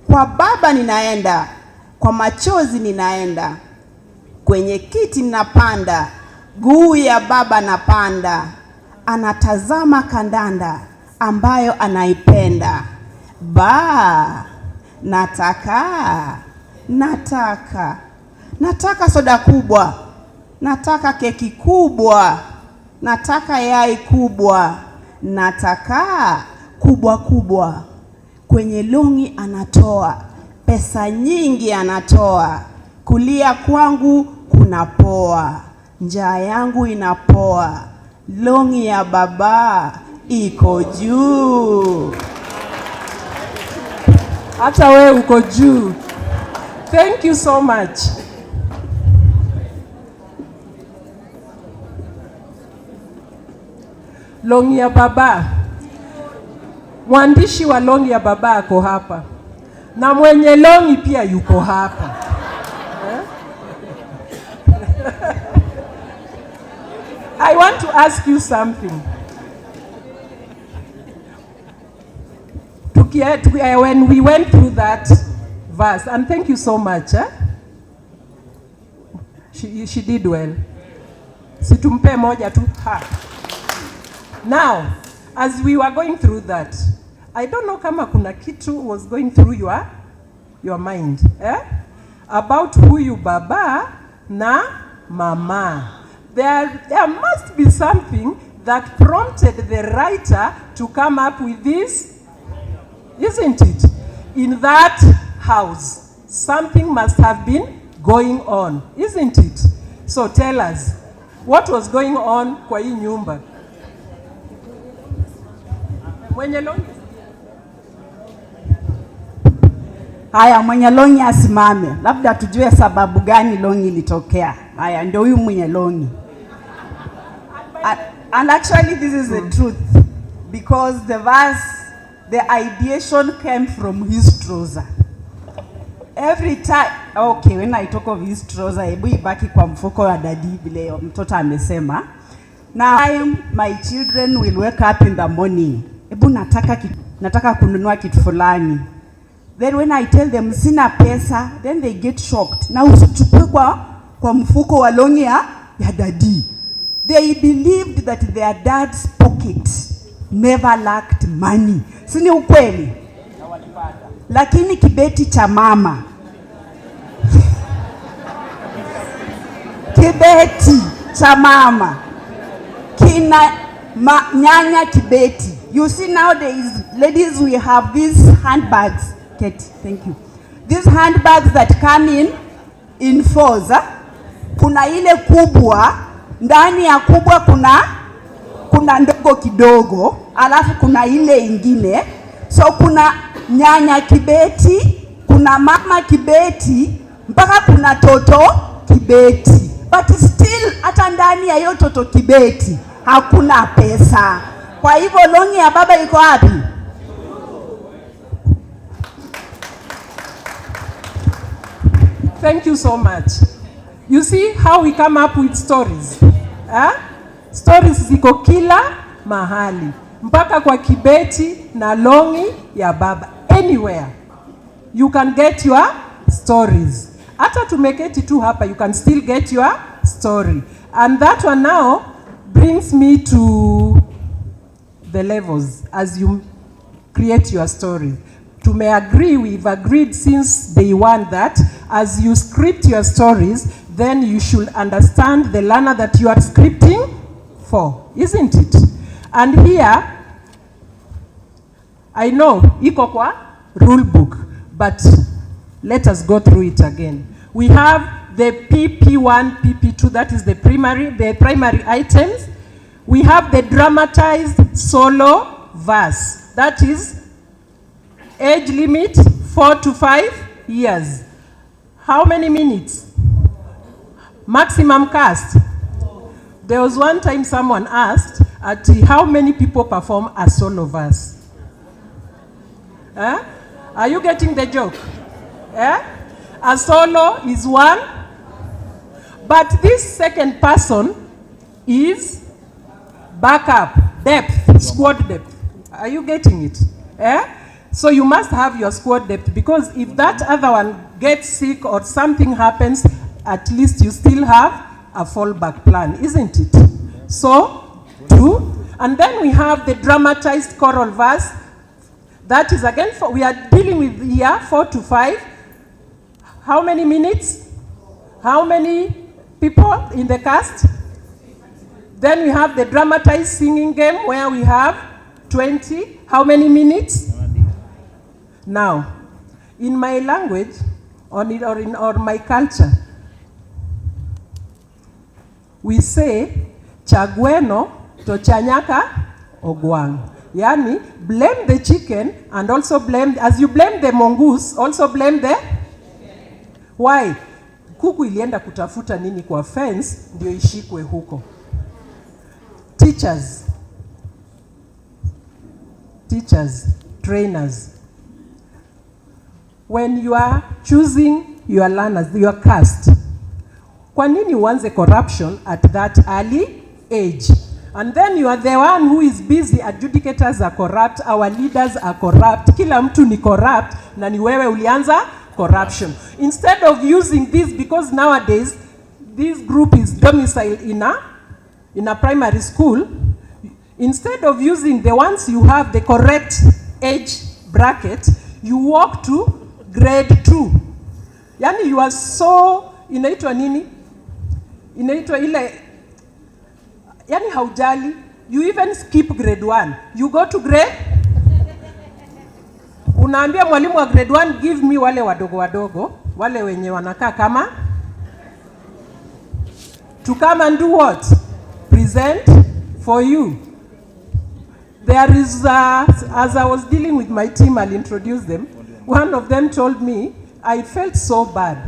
Kwa baba ninaenda, kwa machozi ninaenda, kwenye kiti ninapanda, guu ya baba napanda. Anatazama kandanda ambayo anaipenda. Nataka soda kubwa, nataka keki kubwa, nataka yai kubwa, nataka kubwa. Kwenye longi anatoa pesa nyingi, anatoa. Kulia kwangu kunapoa, njaa yangu inapoa. Longi ya baba iko juu. Hata wewe uko juu. Thank you so much. Longi ya baba. Mwandishi wa longi ya baba ako hapa. Na mwenye longi pia yuko hapa. I want to ask you something. When we went through that verse, and thank you so much. She did well. Situmpe moja tu. Now, as we were going through that, I don't know kama kuna kitu was going through your mind. About huyu baba na mama. There must be something that prompted the writer to come up with this, isn't it? In that house, something must have been going on, isn't it? So tell us, what was going on kwa hii nyumba? Mwenye longi? Haya, mwenye longi asimame. Labda tujue sababu gani longi ilitokea. Haya, ndio huyu mwenye longi. And actually this is the truth, because the verse, the ideation came from his trouser. Every time, okay, when I talk of his trouser, hebu ibaki kwa mfuko wa dadi vile mtoto amesema. Now my children will wake up in the morning. Hebu nataka kununua kitu fulani. Then when I tell them sina pesa, then they get shocked. Na usichukue kwa mfuko wa longi ya dadi. They believed that their dad's pocket never lacked money. Sini ukweli? Lakini kibeti cha mama. Kibeti cha mama. Kina nyanya kibeti. You see nowadays, ladies, we have these handbags. Kate, thank you. These handbags that come in fours. Kuna ile kubwa, ndani ya kubwa kuna ndogo kidogo, alafu kuna ile ingine. So kuna nyanya kibeti, kuna mama kibeti, mpaka kuna toto kibeti. But still hata ndani ya hiyo toto kibeti hakuna pesa. Kwa hivyo longi ya baba iko wapi? Thank you so much. You see how we come up with stories? Stories ziko kila mahali. Mpaka kwa kibeti na longi ya baba. Anywhere you can get your stories. Hata tumeketi tu hapa, you can still get your story. And that one now brings me to the levels as you create your story. We've agreed since day one that as you script your stories, then you should understand the learner that you are scripting for, isn't it? And here, I know, iko kwa rule book, but let us go through it again. We have the PP1, PP2, that is the primary items. We have the dramatized solo verse, that is age limit 4 to 5 years. How many minutes? Maximum cast. There was one time someone asked how many people perform a solo verse. Are you getting the joke? A solo is 1, but this second person is backup, depth, squad depth. Are you getting it? So you must have your squad depth, because if that other one gets sick or something happens, at least you still have a fallback plan, isn't it? So, 2. And then we have the dramatized choral verse. That is again, we are dealing with here 4 to 5. How many minutes? How many people in the cast? Then we have the dramatized singing game where we have 20. How many minutes? Now, in my language, or my culture, we say, chagweno to chanyaka ogwang. Yani, blame the chicken and also blame, as you blame the mongoose, also blame the... Why? Kuku ilienda kutafuta nini kwa fence, ndio ishikwe huko. Teachers, trainers. When you are choosing your learners, your cast, kwa nini uanze corruption at that early age? And then you are the one who is busy, adjudicators are corrupt, our leaders are corrupt, kila mtu ni corrupt, na ni wewe ulianza corruption. Instead of using this, because nowadays, this group is domiciled in a primary school, instead of using the ones you have the correct age bracket, you walk to grade 2. Yani you are so, inaitwa nini? Inaitwa ile, yani haujali, you even skip grade 1. You go to grade, unaambia mwalimu wa grade 1, give me wale wadogo, wale wenye wanakaa kama, to come and do what? Present for you. There is, as I was dealing with my team, I'll introduce them. One of them told me, I felt so bad.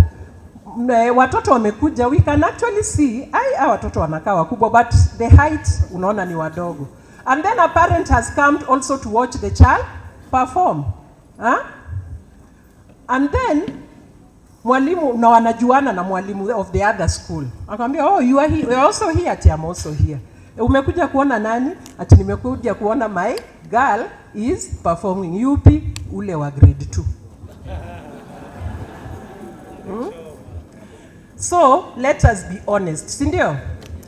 Watoto wamekuja, we can actually see, watoto wanakaa wakubwa, but the height, unaona ni wadogo. And then a parent has come also to watch the child perform. And then, mwalimu, na wanajuana na mwalimu of the other school. Akamwambia, oh, you are here, you are also here, ati I'm also here. Umekuja kuona nani? Ati nimekuja kuona my girl is performing. Yupi? Ule wa grade 2. So, let us be honest. Sindio?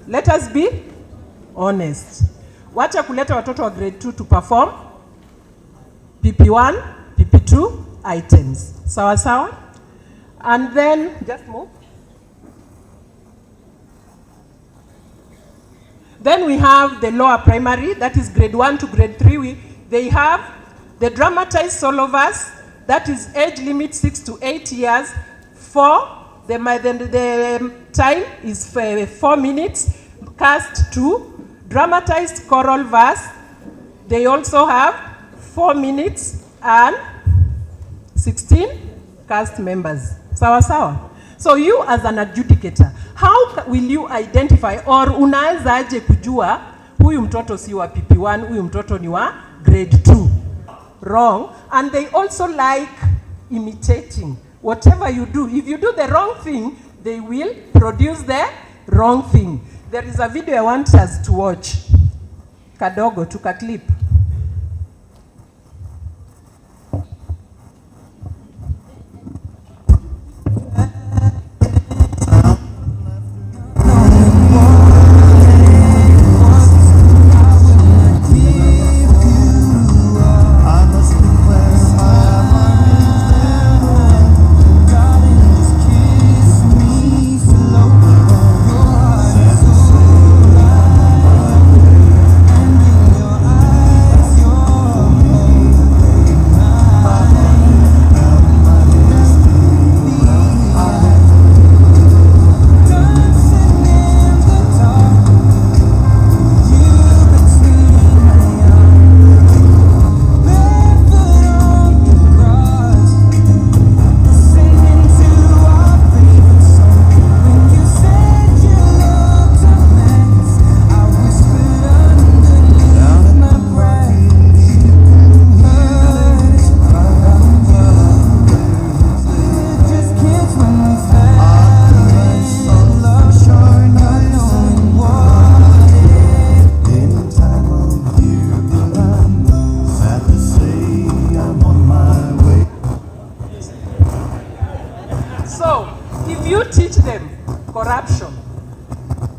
Let us be honest. Wacha kuleta watoto wa grade 2 to perform PP1, PP2 items. Sawa sawa? And then, just move. Then we have the lower primary, that is grade 1 to grade 3. They have the dramatized solo verse, that is age limit 6 to 8 years. The time is 4 minutes. Cast 2, dramatized choral verse. They also have 4 minutes and 16 cast members. Sawa sawa? So you as an adjudicator, how will you identify or unaweza aje kujua huyu mtoto si wa PP1, huyu mtoto ni wa grade 2? Wrong. And they also like imitating. Whatever you do, if you do the wrong thing, they will produce the wrong thing. There is a video I want us to watch. Kadogo, took a clip.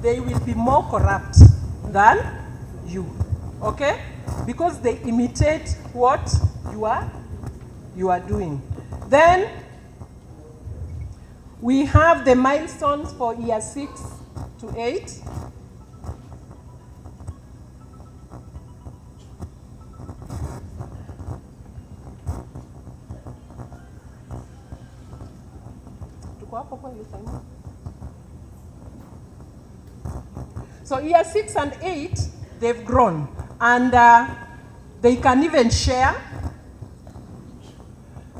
they will be more corrupt than you. Okay? Because they imitate what you are doing. Then we have the milestones for year 6 to 8. So year 6 and 8, they've grown, and they can even share.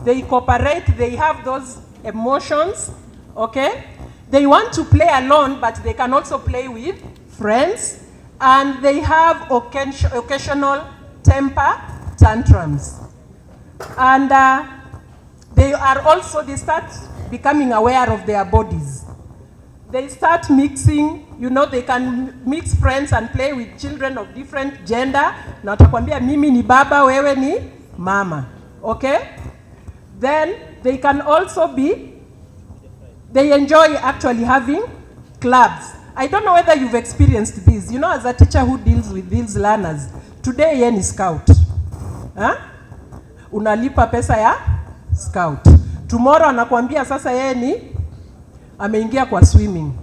They cooperate, they have those emotions, okay? They want to play alone, but they can also play with friends, and they have occasional temper tantrums. And they start becoming aware of their bodies. They start mixing, they can mix friends and play with children of different gender. Na watakwambia mimi ni baba, wewe ni mama, okay? Then they can also they enjoy actually having clubs. I don't know whether you've experienced this. As a teacher who deals with these learners, today yeye ni scout. Unalipa pesa ya scout. Tomorrow anakuambia sasa yeye ni ameingia kwa swimming.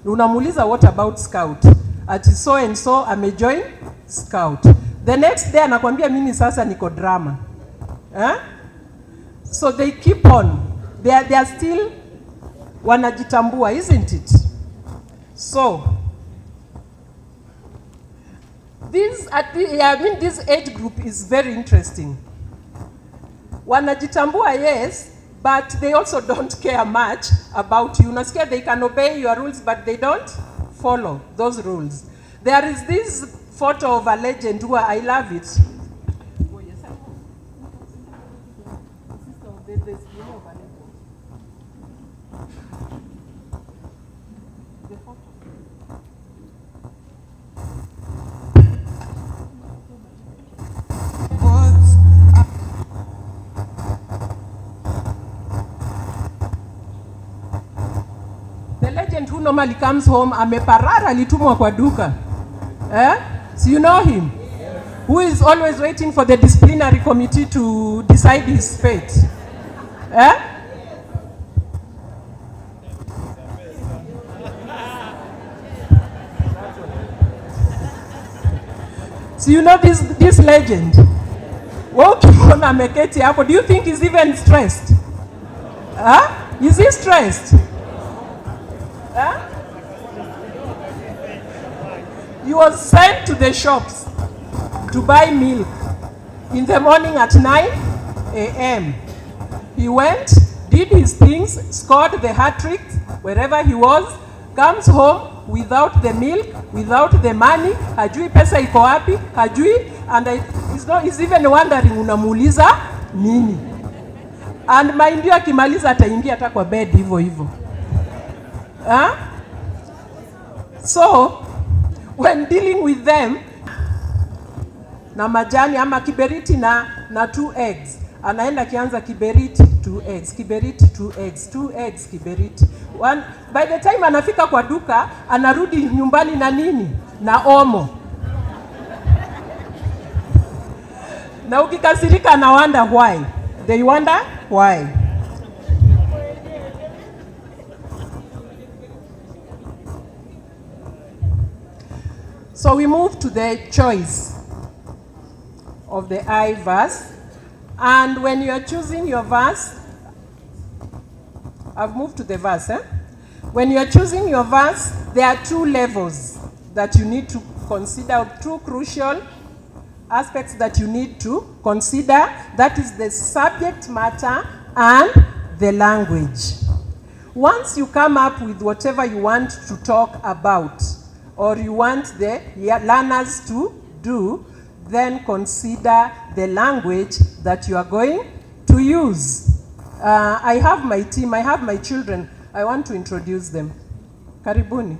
Unamuuliza what about scout? Ati so and so amejoin scout. The next day anakuambia mimi sasa niko drama. So they keep on. They are still wanajitambua, isn't it? So this age group is very interesting. Wanajitambua, yes, but they also don't care much about you. Unasikia they can obey your rules, but they don't follow those rules. There is this photo of a legend who I love it. Who normally comes home ameparara, alitumwa kwa duka. So you know him? Who is always waiting for the disciplinary committee to decide his fate. So you know this legend? Ukiona ameketi hapo, do you think he's even stressed? Is he stressed? He was sent to the shops to buy milk in the morning at 9 a.m. He went, did his things, scored the hat-trick wherever he was, comes home without the milk, without the money, hajui pesa iko wapi, hajui, and he's even wondering unamuuliza nini. And mind you, akimaliza ataingia hata kwa bed hivyo hivyo. So when dealing with them, na majani ama kiberiti na 2 eggs, anaenda kianza kiberiti 2 eggs, kiberiti 2 eggs, 2 eggs kiberiti. By the time anafika kwa duka, anarudi nyumbani na nini? Na omo. Na ukikasirika na wonder why. They wonder why. So we move to the choice of the I verse. And when you are choosing your verse, I've moved to the verse. When you are choosing your verse, there are 2 levels that you need to consider, 2 crucial aspects that you need to consider. That is the subject matter and the language. Once you come up with whatever you want to talk about, or you want the learners to do, then consider the language that you are going to use. I have my team, I have my children. I want to introduce them. Karibuni.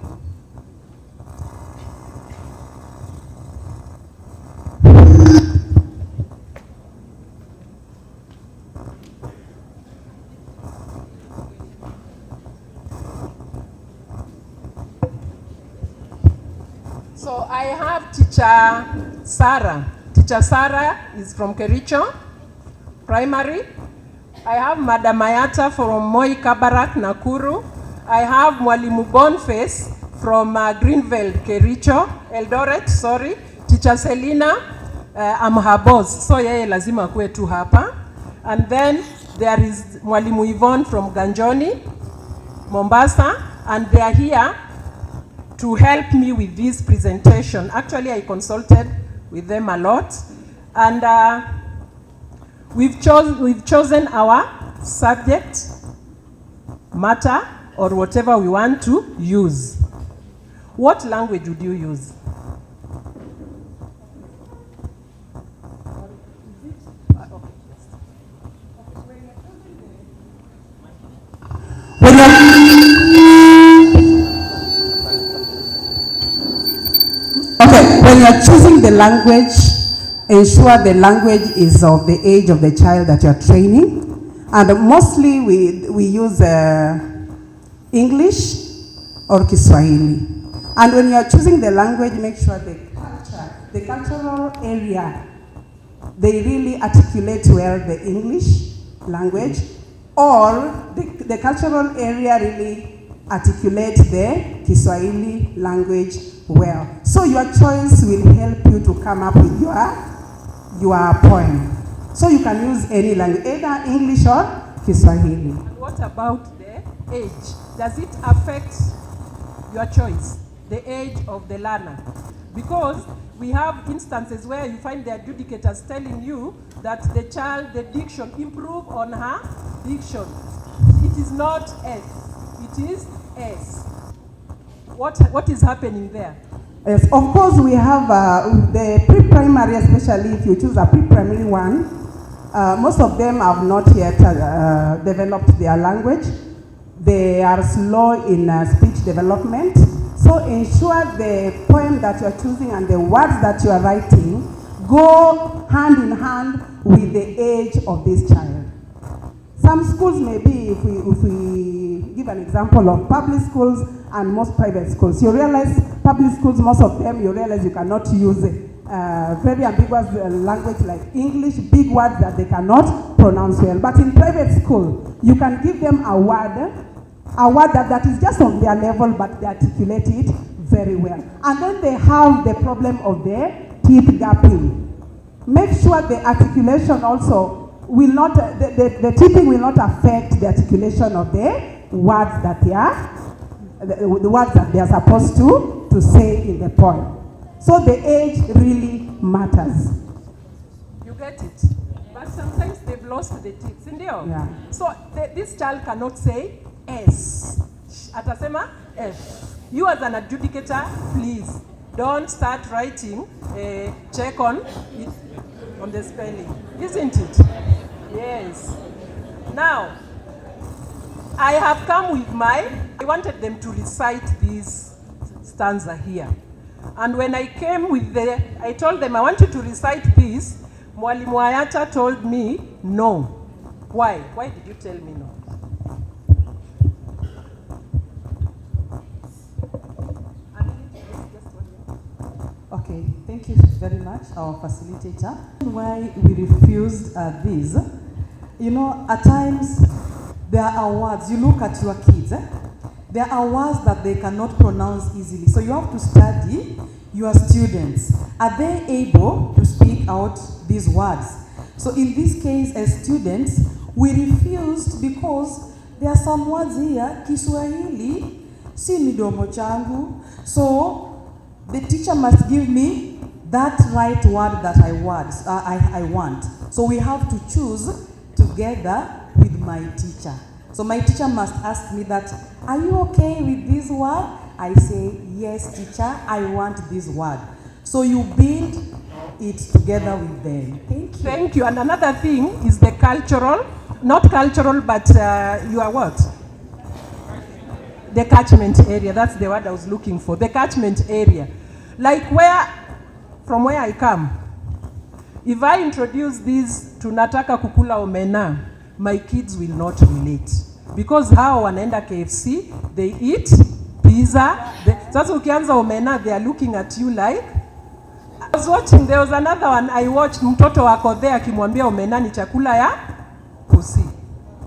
So I have teacher Sarah. Teacher Sarah is from Kericho Primary. I have Madam Mayata from Moi Kabarak, Nakuru. I have Mwalimu Boniface from Greenville, Kericho, Eldoret, sorry. Teacher Selina, I'm her boss, so yeye lazima kuwe tu hapa. And then there is Mwalimu Yvonne from Ganjoni, Mombasa, and they are here to help me with this presentation. Actually, I consulted with them a lot, and we've chosen our subject matter or whatever we want to use. What language would you use? When you're choosing the language, ensure the language is of the age of the child that you're training. And mostly we use English or Kiswahili. And when you're choosing the language, make sure the cultural area, they really articulate well the English language, or the cultural area really articulates the Kiswahili language well. So your choice will help you to come up with your poem. So you can use any language, either English or Kiswahili. And what about the age? Does it affect your choice, the age of the learner? Because we have instances where you find the adjudicators telling you that the child, the diction, improve on her diction. It is not S, it is S. What is happening there? Yes, of course we have the pre-primary, especially if you choose a pre-primary one, most of them have not yet developed their language. They are slow in speech development. So ensure the poem that you are choosing and the words that you are writing go hand in hand with the age of this child. Some schools maybe, if we give an example of public schools and most private schools, you realize public schools, most of them, you realize you cannot use very ambiguous language like English, big words that they cannot pronounce well. But in private school, you can give them a word that is just on their level, but they articulate it very well. And then they have the problem of the teeth gapping. Make sure the articulation also will not, the teething will not affect the articulation of the words that they are, the words that they are supposed to say in the poem. So the age really matters. You get it? But sometimes they've lost the teeth, sindio? Yeah. So this child cannot say S. Atasema F. You as an adjudicator, please don't start writing check on it, on the spelling, isn't it? Yes. Now, I have come with I wanted them to recite this stanza here. And when I came with I told them, I want you to recite this. Mwalimu Ayata told me, no. Why? Why did you tell me no? Okay, thank you very much, our facilitator. Why we refused this, you know, at times there are words, you look at your kids, there are words that they cannot pronounce easily. So you have to study your students. Are they able to speak out these words? So in this case, as students, we refused because there are some words here, Kiswahili, si midomo changu. So the teacher must give me that right word that I want. So we have to choose together with my teacher. So my teacher must ask me that, are you okay with this word? I say, yes, teacher, I want this word. So you build it together with them. Thank you. Thank you. And another thing is the cultural, not cultural, but you are what? The catchment area. That's the word I was looking for. The catchment area. Like from where I come, if I introduce this to nataka kukula omena, my kids will not relate. Because how wanaenda KFC, they eat pizza, Sasa ukianza omena, they are looking at you like. I was watching, there was another one I watched, mtoto wako there akimwambia omena ni chakula ya pusi,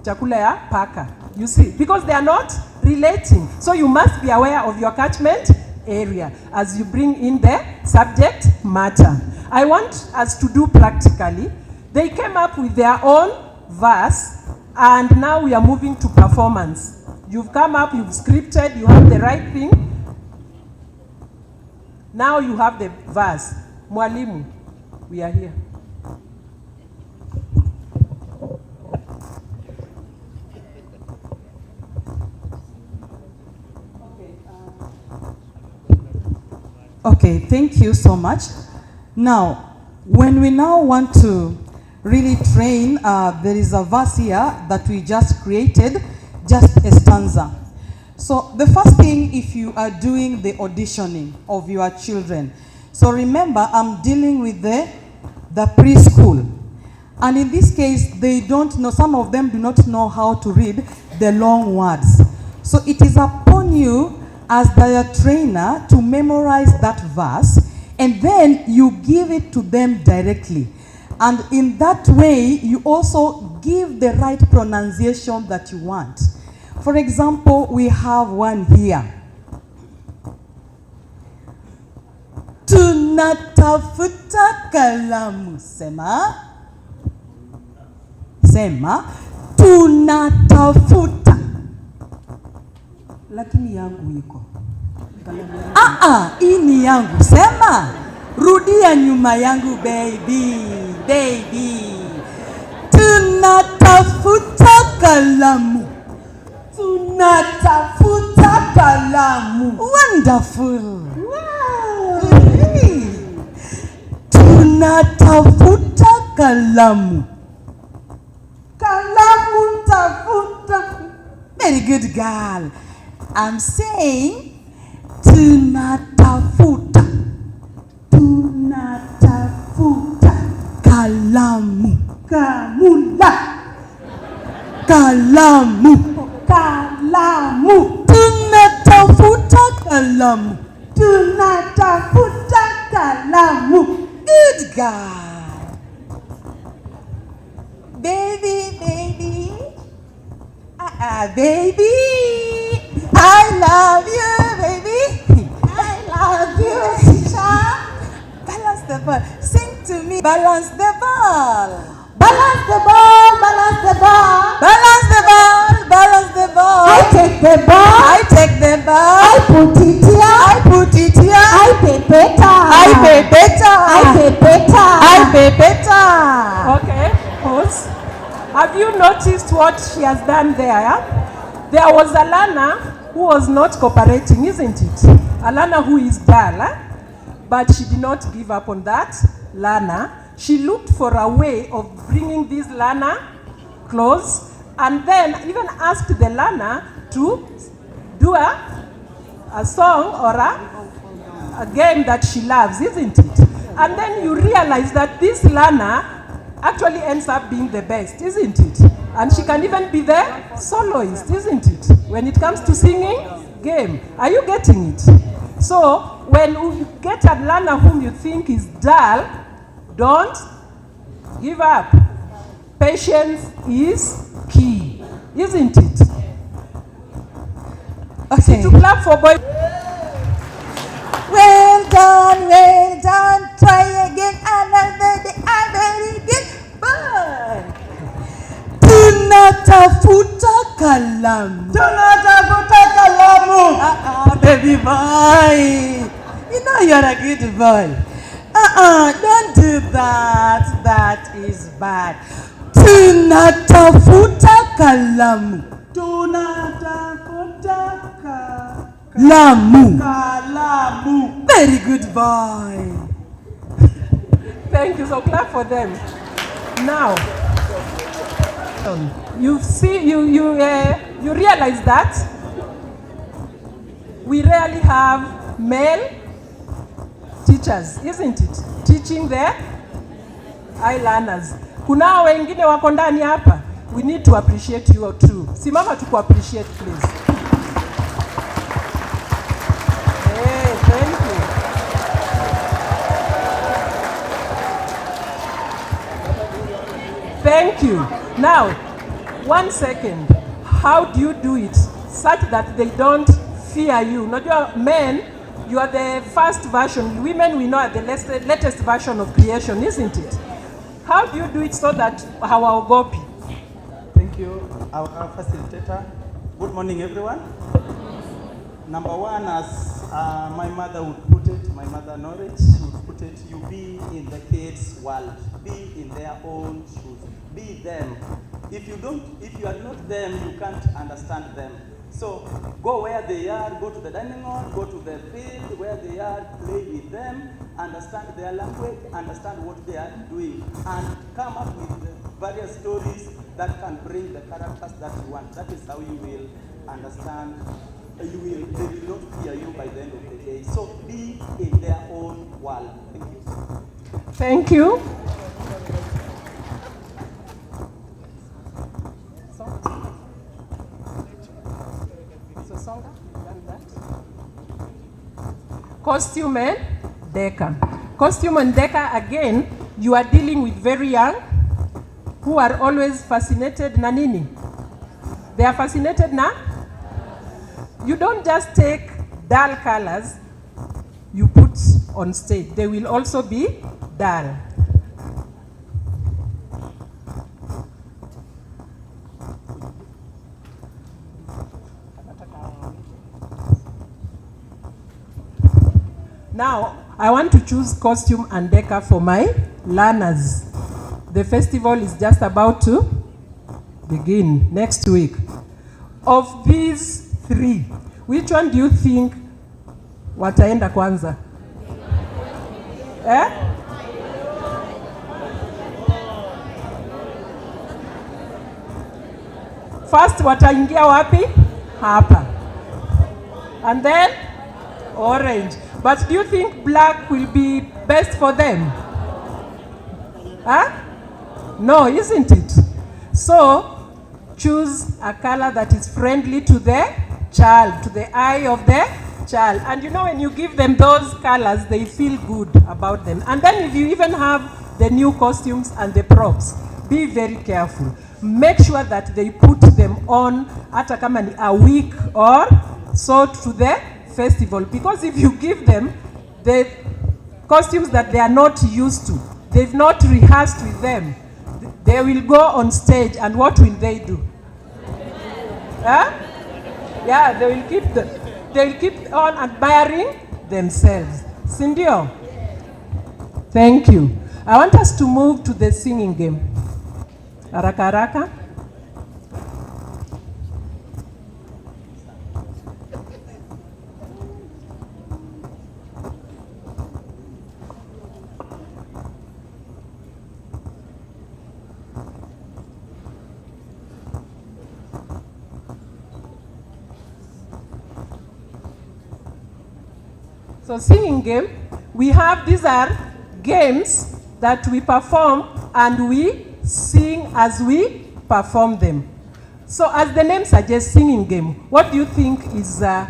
chakula ya paka. You see, because they are not relating. So you must be aware of your catchment area as you bring in the subject matter. I want us to do practically. They came up with their own verse, and now we are moving to performance. You've come up, you've scripted, you have the right thing. Now you have the verse. Mwalimu, we are here. Okay, thank you so much. Now, when we now want to really train, there is a verse here that we just created, just a stanza. So the first thing, if you are doing the auditioning of your children, so remember, I'm dealing with the preschool. And in this case, they don't know, some of them do not know how to read the long words. So it is upon you as their trainer to memorize that verse, and then you give it to them directly. And in that way, you also give the right pronunciation that you want. For example, we have one here. Tunatafuta kalamu. Sema. Sema. Tunatafuta. Lakini yangu iko. Hii ni yangu. Sema. Rudia nyuma yangu, baby. Baby. Tunatafuta kalamu. Tunatafuta kalamu. Wonderful. Wow. Tunatafuta kalamu. Kalamu tafuta. Very good girl. I'm saying tunatafuta. Tunatafuta kalamu. Kamula. Kalamu. Kalamu. Tunatafuta kalamu. Tunatafuta kalamu. Good girl. Baby, baby. Baby. I love you, baby. I love you, teacher. Balance the ball. Sing to me. Balance the ball. Balance the ball. Balance the ball. Balance the ball. Balance the ball. I take the ball. I take the ball. I put it here. I put it here. I pay better. I pay better. I pay better. I pay better. Okay, pause. Have you noticed what she has done there? Yeah? There was Alana who was not cooperating, isn't it? Alana who is dull, but she did not give up on that. Lana, she looked for a way of bringing this Lana close, and then even asked the Lana to do a song or a game that she loves, isn't it? And then you realize that this Lana actually ends up being the best, isn't it? And she can even be the soloist, isn't it? When it comes to singing game. Are you getting it? So when you get a learner whom you think is dull, don't give up. Patience is key, isn't it? Okay. To clap for boy. Well done, well done. Try again another day. I'm very good. Bye. Tunatafuta kalamu. Tunatafuta kalamu. Baby boy. You know you're a good boy. Don't do that. That is bad. Tunatafuta kalamu. Tunatafuta kalamu. Kalamu. Very good boy. Thank you. So clap for them. Now, you realize that we rarely have male teachers, isn't it? Teaching the learners. Kuna wengine wako ndani hapa. We need to appreciate you too. Simama tu appreciate, please. Thank you. Now, 1 second. How do you do it such that they don't fear you? Not your men, you are the first version. Women, we know, are the latest version of creation, isn't it? How do you do it so that hawaogopi? Thank you, our facilitator. Good morning, everyone. Number one, as my mother would put it, my mother Norwich would put it, you be in the kids' world, be in their own shoes, be them. If you are not them, you can't understand them. So go where they are, go to the dining hall, go to the field where they are, play with them, understand their language, understand what they are doing, and come up with various stories that can bring the characters that you want. That is how you will understand. They will not fear you by the end of the day. So be in their own world. Thank you. Thank you. Costume and Deca. Costume and Deca, again, you are dealing with very young who are always fascinated na nini? They are fascinated na? You don't just take dull colors you put on stage. They will also be dull. Now, I want to choose costume and Deca for my learners. The festival is just about to begin next week. Of these three, which one do you think wataenda kwanza? Eh? First wataingia wapi? Hapa. And then orange. But do you think black will be best for them? Huh? No, isn't it? So, choose a color that is friendly to the child, to the eye of the child. And you know, when you give them those colors, they feel good about them. And then if you even have the new costumes and the props, be very careful. Make sure that they put them on hata kama ni a week or so to the festival, because if you give them the costumes that they are not used to, they've not rehearsed with them, they will go on stage and what will they do? Huh? Yeah, they will keep on admiring themselves. Sindio? Thank you. I want us to move to the singing game. Haraka haraka. So singing game, we have, these are games that we perform and we sing as we perform them. So as the name suggests, singing game, what do you think is the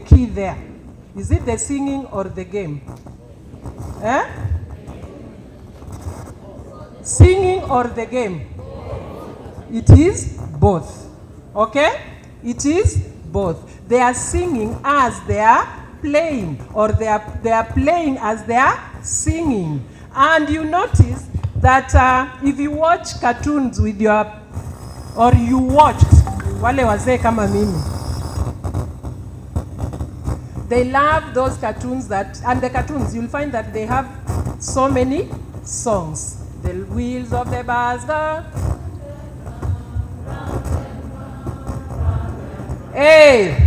key there? Is it the singing or the game? Eh? Singing or the game? It is both. Okay? It is both. They are singing as they are playing, or they are playing as they are singing. And you notice that if you watch cartoons with your, or you watched wale wazee kama mimi, they love those cartoons that, and the cartoons, you'll find that they have so many songs. The wheels of the bus go. Hey!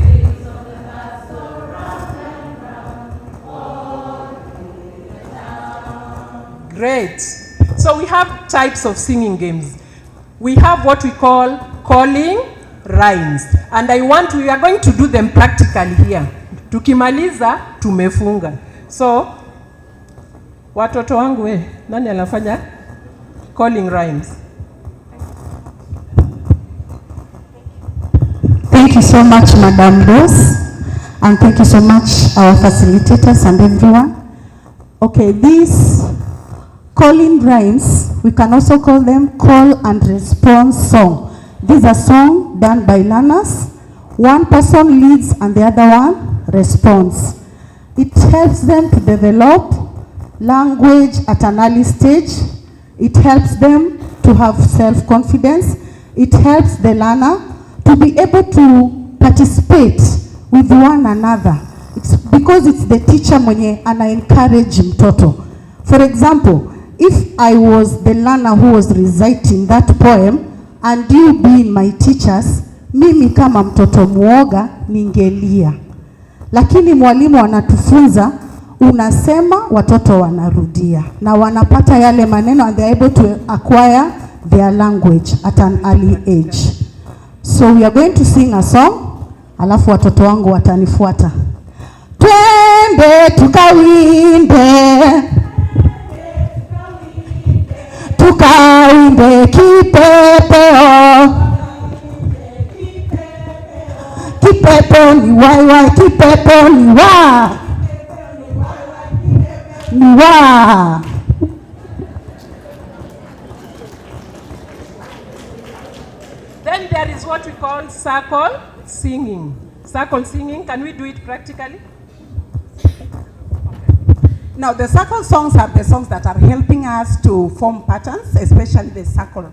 Great. So we have types of singing games. We have what we call calling rhymes. And we are going to do them practically here. Tukimaliza, tumefunga. So, watoto wangu nani anafanya calling rhymes? Thank you so much, Madam Boss. And thank you so much, our facilitators and everyone. Okay, these calling rhymes We can also call them call and response song. These are songs done by learners. One person leads and the other one responds. It helps them to develop language at an early stage. It helps them to have self-confidence. It helps the learner to be able to participate with one another. It's because it's the teacher mwenye ana encourage mtoto. For example, if I was the learner who was reciting that poem and you being my teachers, mimi kama mtoto muoga ningelia. Lakini mwalimu anatufunza, unasema watoto wanarudia na wanapata yale maneno and they are able to acquire their language at an early age. So we are going to sing a song, alafu watoto wangu watanifuata. Twende tukawinde, tukawinde kipepeo. Kipepo ni wai, kipepo ni wa, ni wa. Then there is what we call circle singing. Circle singing, can we do it practically? Now, the circle songs are the songs that are helping us to form patterns, especially the circle.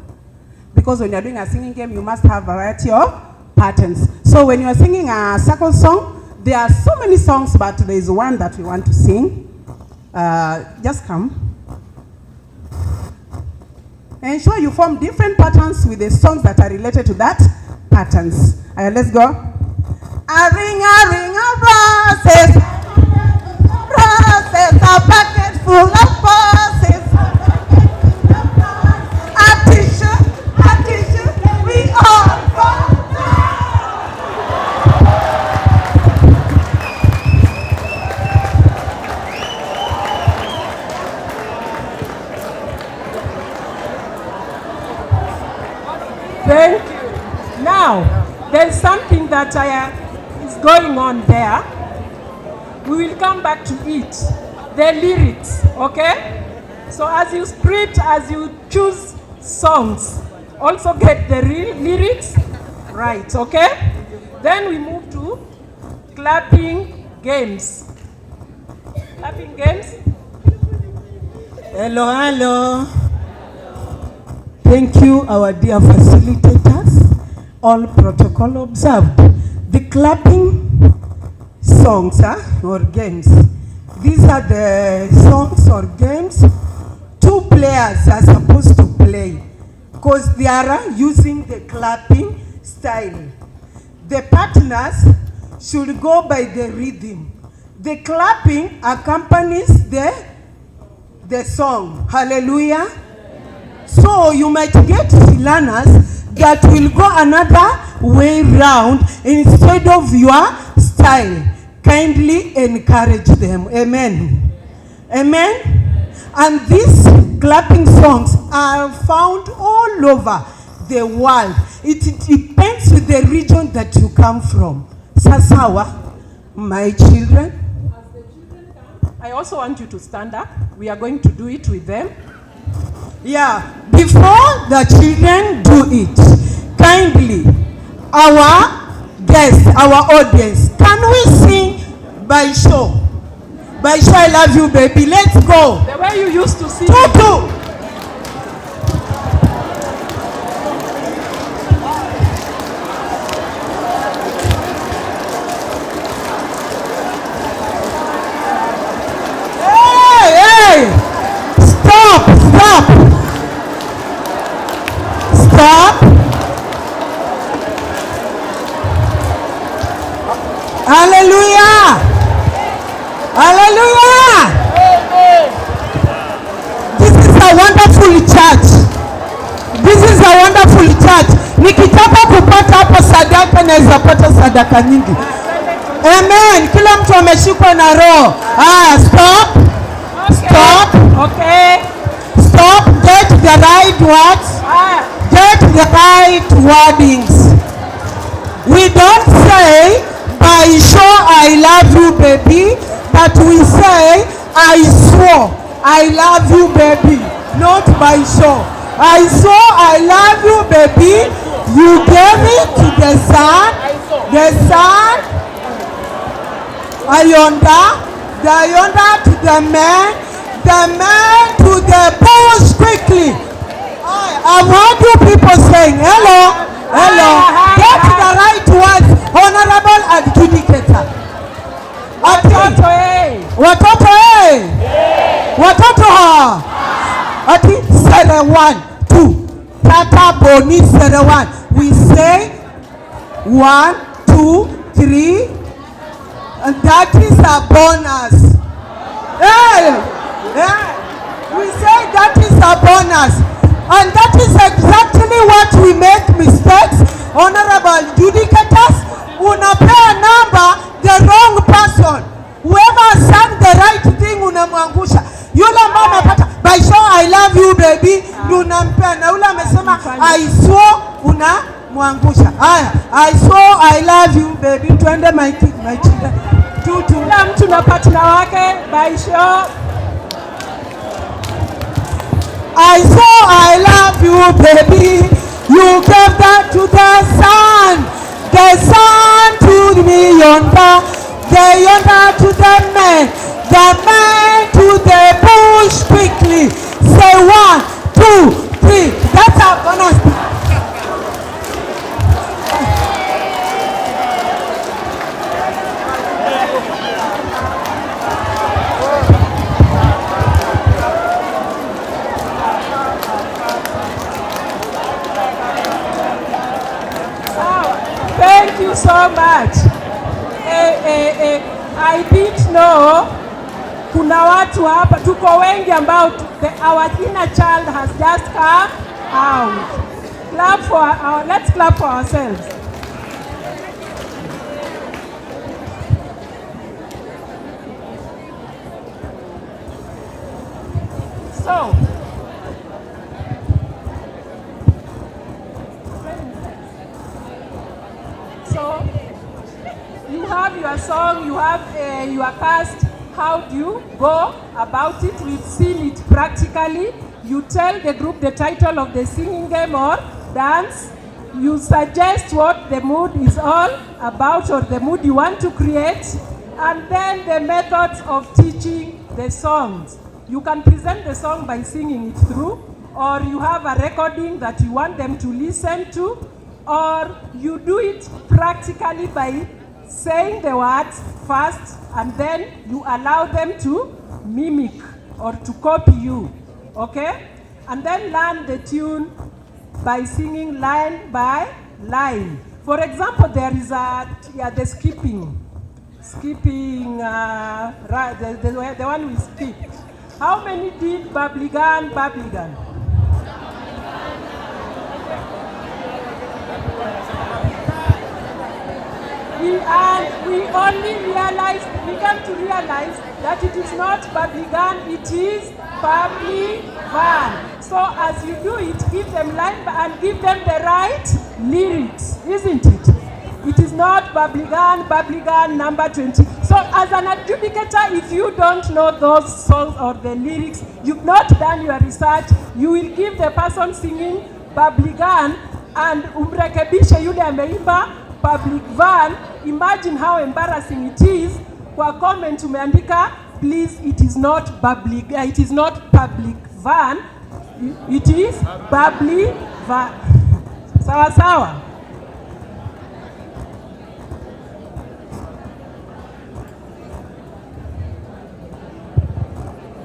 Because when you're doing a singing game, you must have a variety of patterns. So when you're singing a circle song, there are so many songs, but there is one that we want to sing. Just come. Ensure you form different patterns with the songs that are related to that patterns. Let's go. A ring, roses, roses, a bucket full of roses. A tissue, we all fall Thank you. Now, there's something that is going on there. We will come back to it. The lyrics, okay? So as you spread, as you choose songs, also get the lyrics right, okay? Then we move to clapping games. Clapping games. Hello, hello. Thank you, our dear facilitators. All protocol observed. The clapping songs or games. These are the songs or games 2 players are supposed to play because they are using the clapping style. The partners should go by the rhythm. The clapping accompanies the song. Hallelujah. So you might get learners that will go another way round instead of your style. Kindly encourage them. Amen. Amen. And these clapping songs are found all over the world. It depends with the region that you come from. Sasawa, my children. As the children come, I also want you to stand up. We are going to do it with them. Yeah, before the children do it, kindly, our guests, our audience, can we sing by show? By show, I love you, baby. Let's go. The way you used to sing. Tutu. Hey! Stop! Hallelujah! Hallelujah! This is a wonderful church. This is a wonderful church. Nikitaka kupata hapo sadaka naweza pata sadaka nyingi. Amen. Kila mtu ameshikwa na roho. Stop. Stop. Okay. Stop. Get the right words. Get the right wordings. We don't say by sure I love you, baby, but we say I swore I love you, baby. not by show. I saw I love you, baby. You gave it to the sun. The sun, Ayonda. The Ayonda to the man to the bush quickly. I've heard you people saying, hello, hello. Get the right words, honorable adjudicator. Watoto eh. Watoto eh. Watoto ha. Ati sere 1, 2. Tata boni sere 1. We say 1, 2, 3. And that is a bonus. Hey, yeah. We say that is a bonus. And that is exactly what we make mistakes. Honorable judicators, unapea number the wrong person. Whoever sang the right thing unamwangusha. Yule mama pata, by show I love you baby, unampea. Na yule amesema I swore unamwangusha. Haya, I swore I love you baby. Twende my children. Kila mtu na partner wake by show. I swore I love you baby. You gave that to the sun to me yonder, the yonder to the man to the bush quickly. Say 1, 2, 3. That's our bonus. Thank you so much. I didn't know kuna watu hapa, tuko wengi ambao our inner child has just come out. Let's clap for ourselves. So, you have your song, you have your cast. How do you go about it? We've seen it practically. You tell the group the title of the singing game or dance. You suggest what the mood is all about or the mood you want to create. And then the methods of teaching the songs. You can present the song by singing it through, or you have a recording that you want them to listen to, or you do it practically by saying the words first and then you allow them to mimic or to copy you, okay? And then learn the tune by singing line by line. For example, there is the skipping, the one we skip. How many did bubblygun? And we only began to realize that it is not bubblygun, it is bubblyvan. So as you do it, give them line and give them the right lyrics, isn't it? It is not bubblygun number 20. So as an adjudicator, if you don't know those songs or the lyrics, you've not done your research, you will give the person singing bubblygun and umrekebishe yule ameimba public van. Imagine how embarrassing it is. Kwa comment umeandika, please, it is not public van, it is bubbly van. Sawa sawa.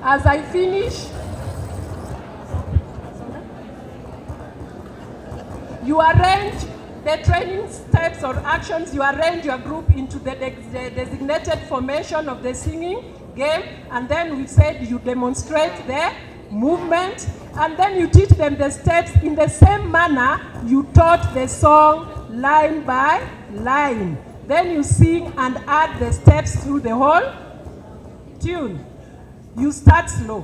As I finish, you arrange the training steps or actions. You arrange your group into the designated formation of the singing game, and then we said you demonstrate the movement, and then you teach them the steps in the same manner you taught the song line by line. Then you sing and add the steps through the whole tune. You start slow,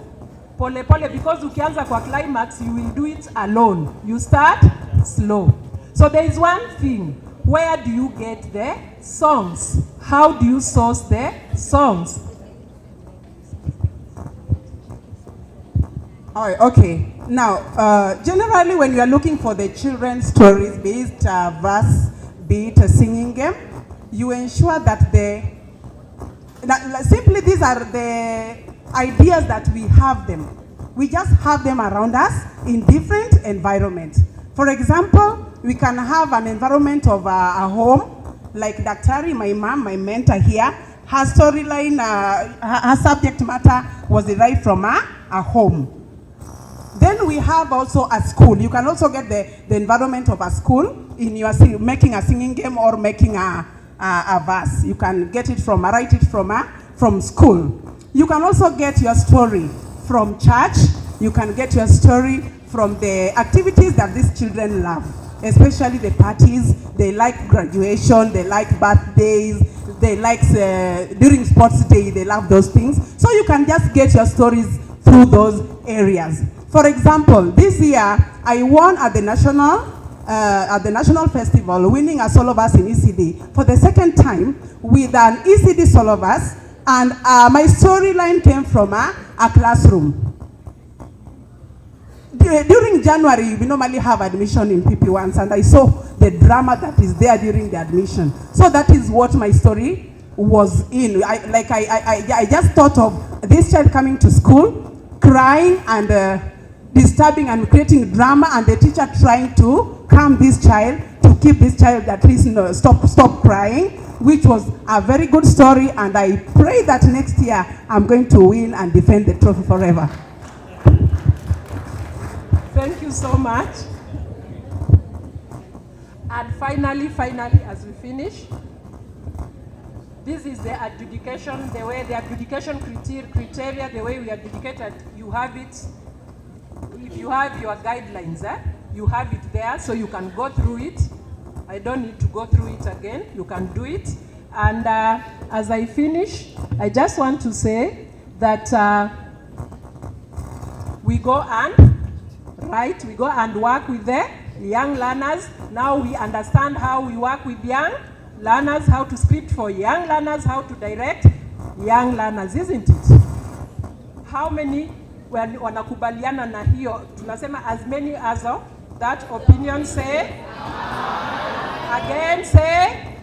pole pole, because ukianza kwa climax, you will do it alone. You start slow. So there is one thing, where do you get the songs? How do you source the songs? Oh, okay. Now, generally when you are looking for the children's stories, be it a verse, be it a singing game, you ensure that simply these are the ideas that we have them. We just have them around us in different environments. For example, we can have an environment of a home, like Daktari, my mom, my mentor here. Her storyline, her subject matter was derived from a home. Then we have also a school. You can also get the environment of a school in your making a singing game or making a verse. You can get it write it from school. You can also get your story from church. You can get your story from the activities that these children love, especially the parties. They like graduation, they like birthdays, they like during sports day, they love those things. So you can just get your stories through those areas. For example, this year I won at the national festival, winning a solo verse in ECD for the second time with an ECD solo verse, and my storyline came from a classroom. During January, we normally have admission in PP1s, and I saw the drama that is there during the admission. So that is what my story was in. I just thought of this child coming to school, crying and disturbing and creating drama, and the teacher trying to calm this child, to keep this child at least stop crying, which was a very good story, and I pray that next year I'm going to win and defend the trophy forever. Thank you so much. And finally, as we finish, this is the adjudication, the way the adjudication criteria, the way we adjudicated, you have it. If you have your guidelines, you have it there, so you can go through it. I don't need to go through it again. You can do it. And as I finish, I just want to say that we go and work with the young learners. Now we understand how we work with young learners, how to script for young learners, how to direct young learners, isn't it? How many wanakubaliana na hiyo? Tunasema as many as of that opinion say. Again say.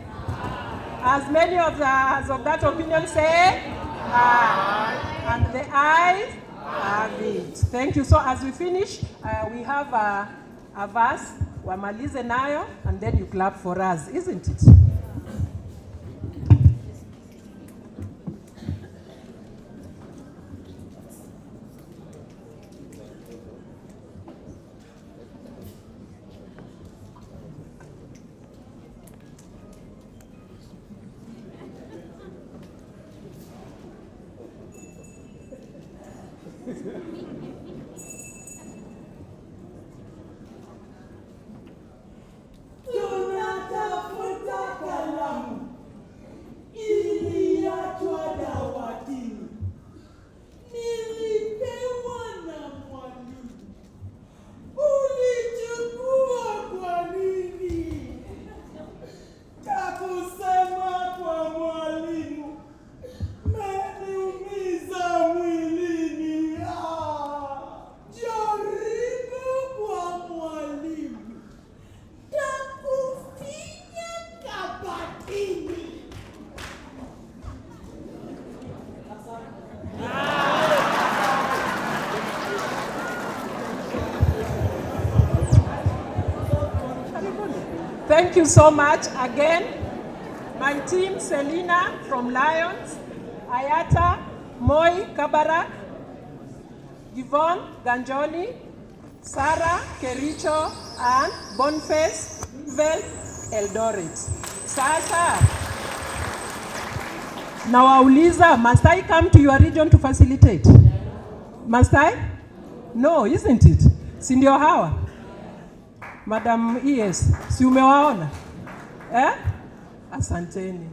As many as of that opinion say. And the ayes have it. Thank you. So as we finish, we have a verse, wamalize nayo, and then you clap for us, isn't it? Thank you so much again. My team, Selina from Lions, Ayata, Moi Kabarak, Yvonne Ganjoni, Sarah Kericho, and Boniface Vel Eldoret. Sasa, nawauliza, must I come to your region to facilitate? Must I? No, isn't it? Si ndio hawa? Madam ES, si umewaona? Asanteni.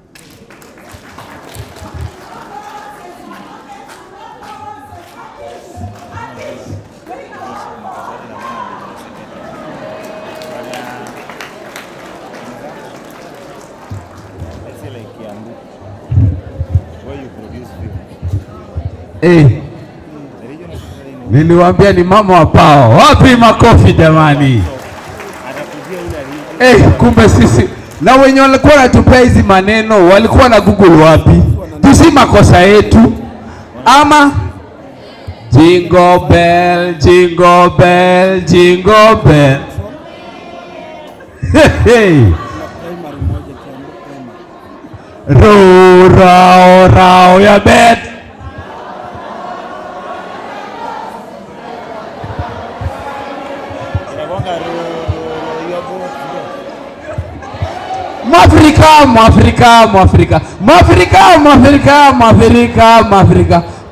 Niliwaambia ni mama wa pao. Wapi makofi jamani? Kumbe sisi na wenye walikuwa wanatupea hizi maneno walikuwa na Google wapi? Tusi makosa yetu ama jingle bell, jingle bell, jingle bell. Hey. Ro rao rao ya bet. Mwafrika.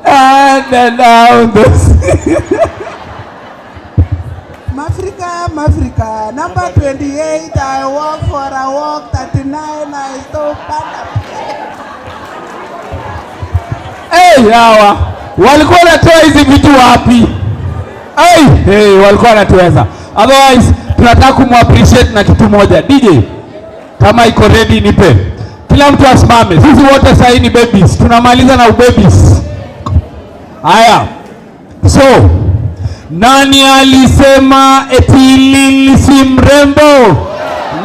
And then down this. Mafrika. Number 28, I walk for a walk. 39, I stop. Hawa walikuwa wanatoa hizi vitu wapi? Walikuwa wanatuweza. Otherwise tunataka kumappreciate na kitu moja. DJ kama iko ready nipe. Kila mtu asimame. Sisi wote sasa ni babies. Tunamaliza na babies. Haya. So, nani alisema eti Lili si mrembo?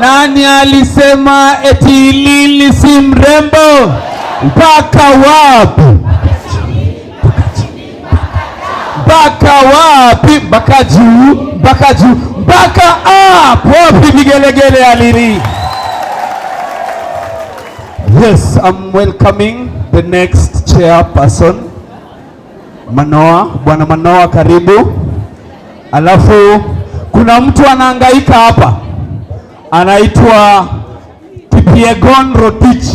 Nani alisema eti Lili si mrembo? Mpaka wapi? Mpaka wapi? Mpaka juu, mpaka up. Wapi vigelegele ya Lili? Yes, I'm welcoming the next chairperson. Manoa, Bwana Manoa karibu. Alafu kuna mtu anahangaika hapa. Anaitwa Kipiegon Rotich.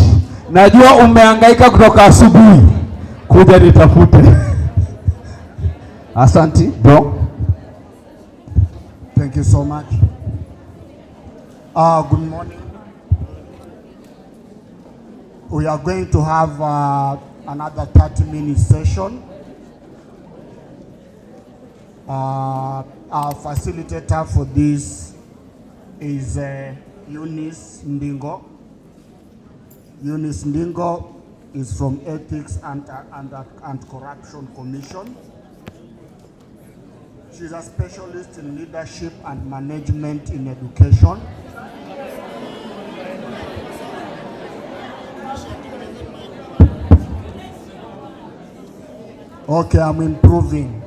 Najua umehangaika kutoka asubuhi. Kuja nitafute. Asante, bro. Thank you so much. Good morning. We are going to have another 30-minute session. Our facilitator for this is Eunice Ndingo. Eunice Ndingo is from Ethics and Corruption Commission. She's a specialist in leadership and management in education. Okay, I'm improving.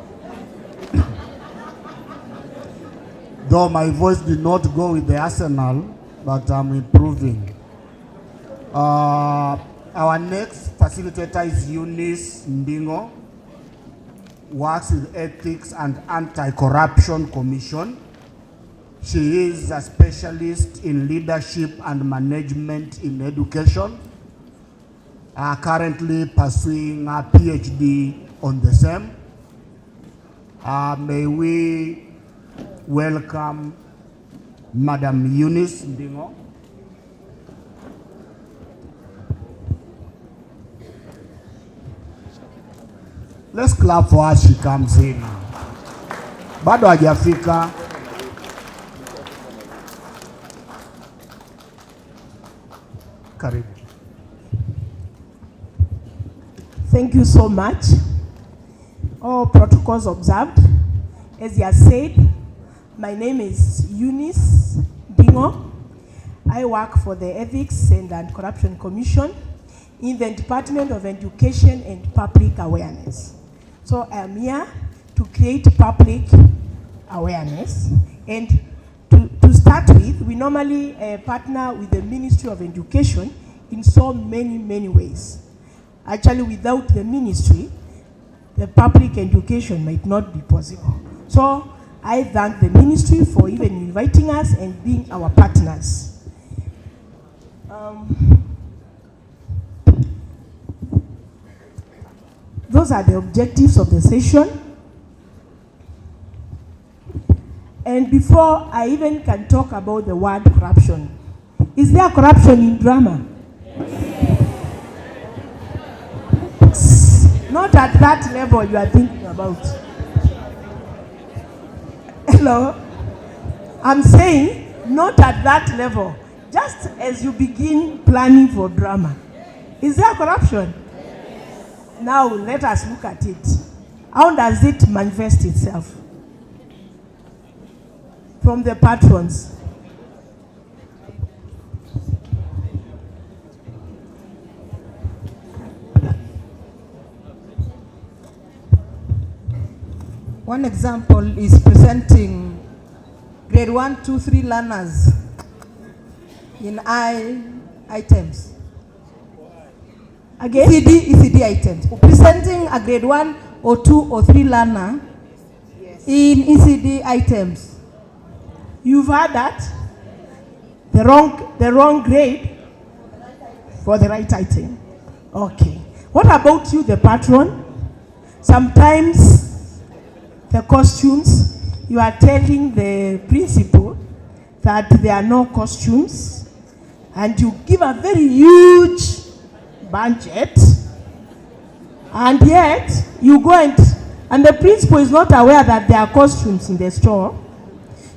Though my voice did not go with the arsenal, but I'm improving. Our next facilitator is Eunice Ndingo, works with Ethics and Anti-Corruption Commission. She is a specialist in leadership and management in education, currently pursuing a PhD on the same. May we welcome Madam Eunice Ndingo. Let's clap for her as she comes in. Bado hajafika. Karibu. Thank you so much. All protocols observed. As you have said, my name is Eunice Ndingo. I work for the Ethics and Anti-Corruption Commission in the Department of Education and Public Awareness. So I am here to create public awareness. And to start with, we normally partner with the Ministry of Education in so many ways. Actually, without the ministry, the public education might not be possible. So I thank the ministry for even inviting us and being our partners. Those are the objectives of the session. And before I even can talk about the word corruption, is there corruption in drama? Not at that level you are thinking about. Hello? I'm saying not at that level. Just as you begin planning for drama. Is there corruption? Now let us look at it. How does it manifest itself? From the patrons. One example is presenting grade 1, 2, 3 learners in items. Again? ECD items. Presenting a grade 1 or 2 or 3 learner in ECD items. You've heard that? The wrong grade for the right item. Okay. What about you, the patron? Sometimes the costumes, you are telling the principal that there are no costumes, and you give a very huge budget, and yet you go and the principal is not aware that there are costumes in the store.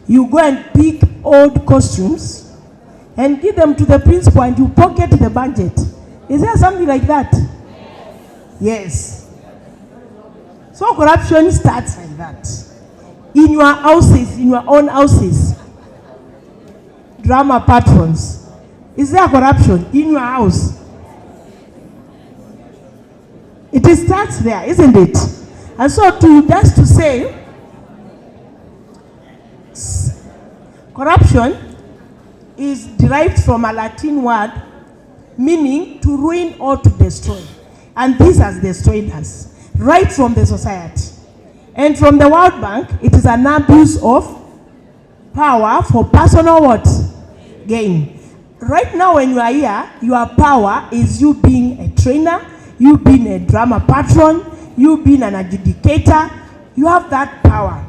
You go and pick old costumes and give them to the principal, and you pocket the budget. Is there something like that? Yes. So corruption starts like that. In your houses, in your own houses. Drama patrons. Is there corruption in your house? It starts there, isn't it? And so just to say, corruption is derived from a Latin word meaning to ruin or to destroy. And this has destroyed us. Right from the society. And from the World Bank, it is an abuse of power for personal what? Gain. Right now when you are here, your power is you being a trainer, you being a drama patron, you being an adjudicator. You have that power.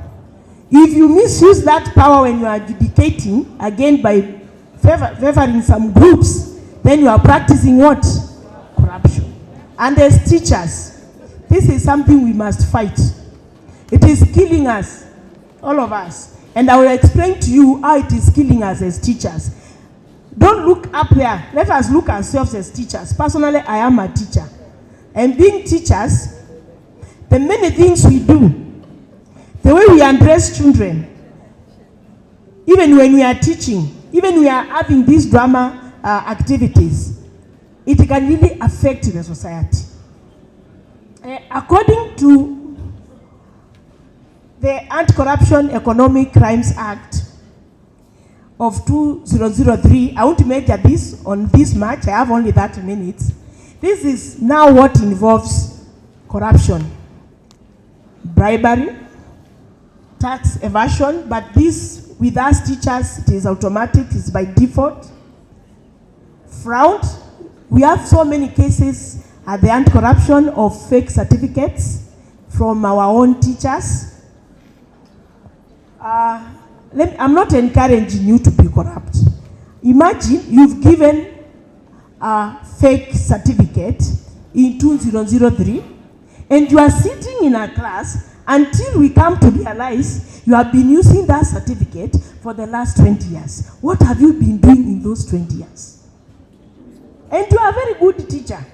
If you misuse that power when you are adjudicating, again by favoring some groups, then you are practicing what? Corruption. And as teachers, this is something we must fight. It is killing us, all of us. And I will explain to you how it is killing us as teachers. Don't look up there. Let us look ourselves as teachers. Personally, I am a teacher. And being teachers, the many things we do, the way we address children, even when we are teaching, even we are having these drama activities, it can really affect the society. According to the Anti-Corruption Economic Crimes Act of 2003, I won't measure this on this much, I have only 30 minutes. This is now what involves corruption, bribery, tax evasion, but this with us teachers, it is automatic, it's by default. Fraud, we have so many cases at the anti-corruption of fake certificates from our own teachers. I'm not encouraging you to be corrupt. Imagine you've given a fake certificate in 2003 and you are sitting in a class until we come to realize you have been using that certificate for the last 20 years. What have you been doing in those 20 years? And you are a very good teacher.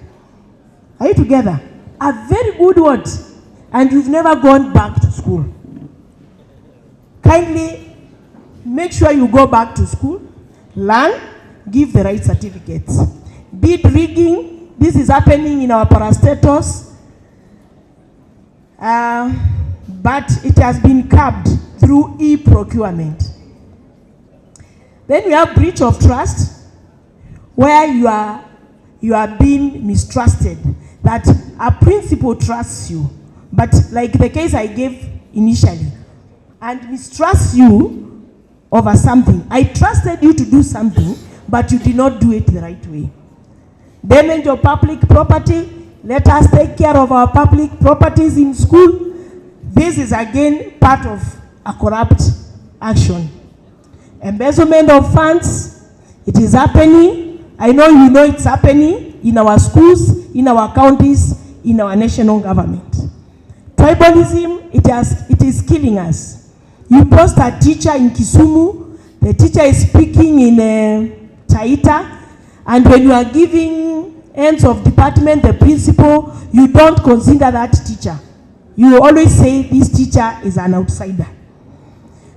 Are you together? A very good word. And you've never gone back to school. Kindly make sure you go back to school, learn, give the right certificates. Bid rigging, this is happening in our parastatals, but it has been curbed through e-procurement. Then we have breach of trust, where you are being mistrusted, that a principal trusts you, but like the case I gave initially, and mistrusts you over something. I trusted you to do something, but you did not do it the right way. Damage of public property. Let us take care of our public properties in school. This is again part of a corrupt action. Embezzlement of funds. It is happening. I know you know it's happening in our schools, in our counties, in our national government. Tribalism, it is killing us. You post a teacher in Kisumu, the teacher is speaking in Taita, and when you are giving ends of department, the principal, you don't consider that teacher. you always say this teacher is an outsider.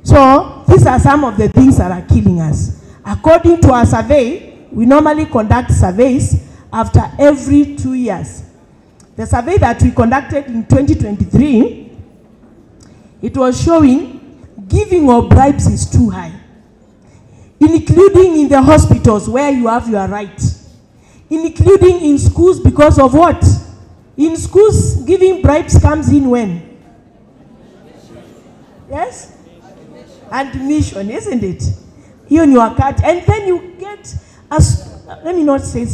So these are some of the things that are killing us. According to our survey, we normally conduct surveys after every 2 years. The survey that we conducted in 2023, it was showing giving of bribes is too high, including in the hospitals where you have your right, including in schools. Because of what? In schools, giving bribes comes in when? Yes? Admission, isn't it? You and your card, and then you get let me not say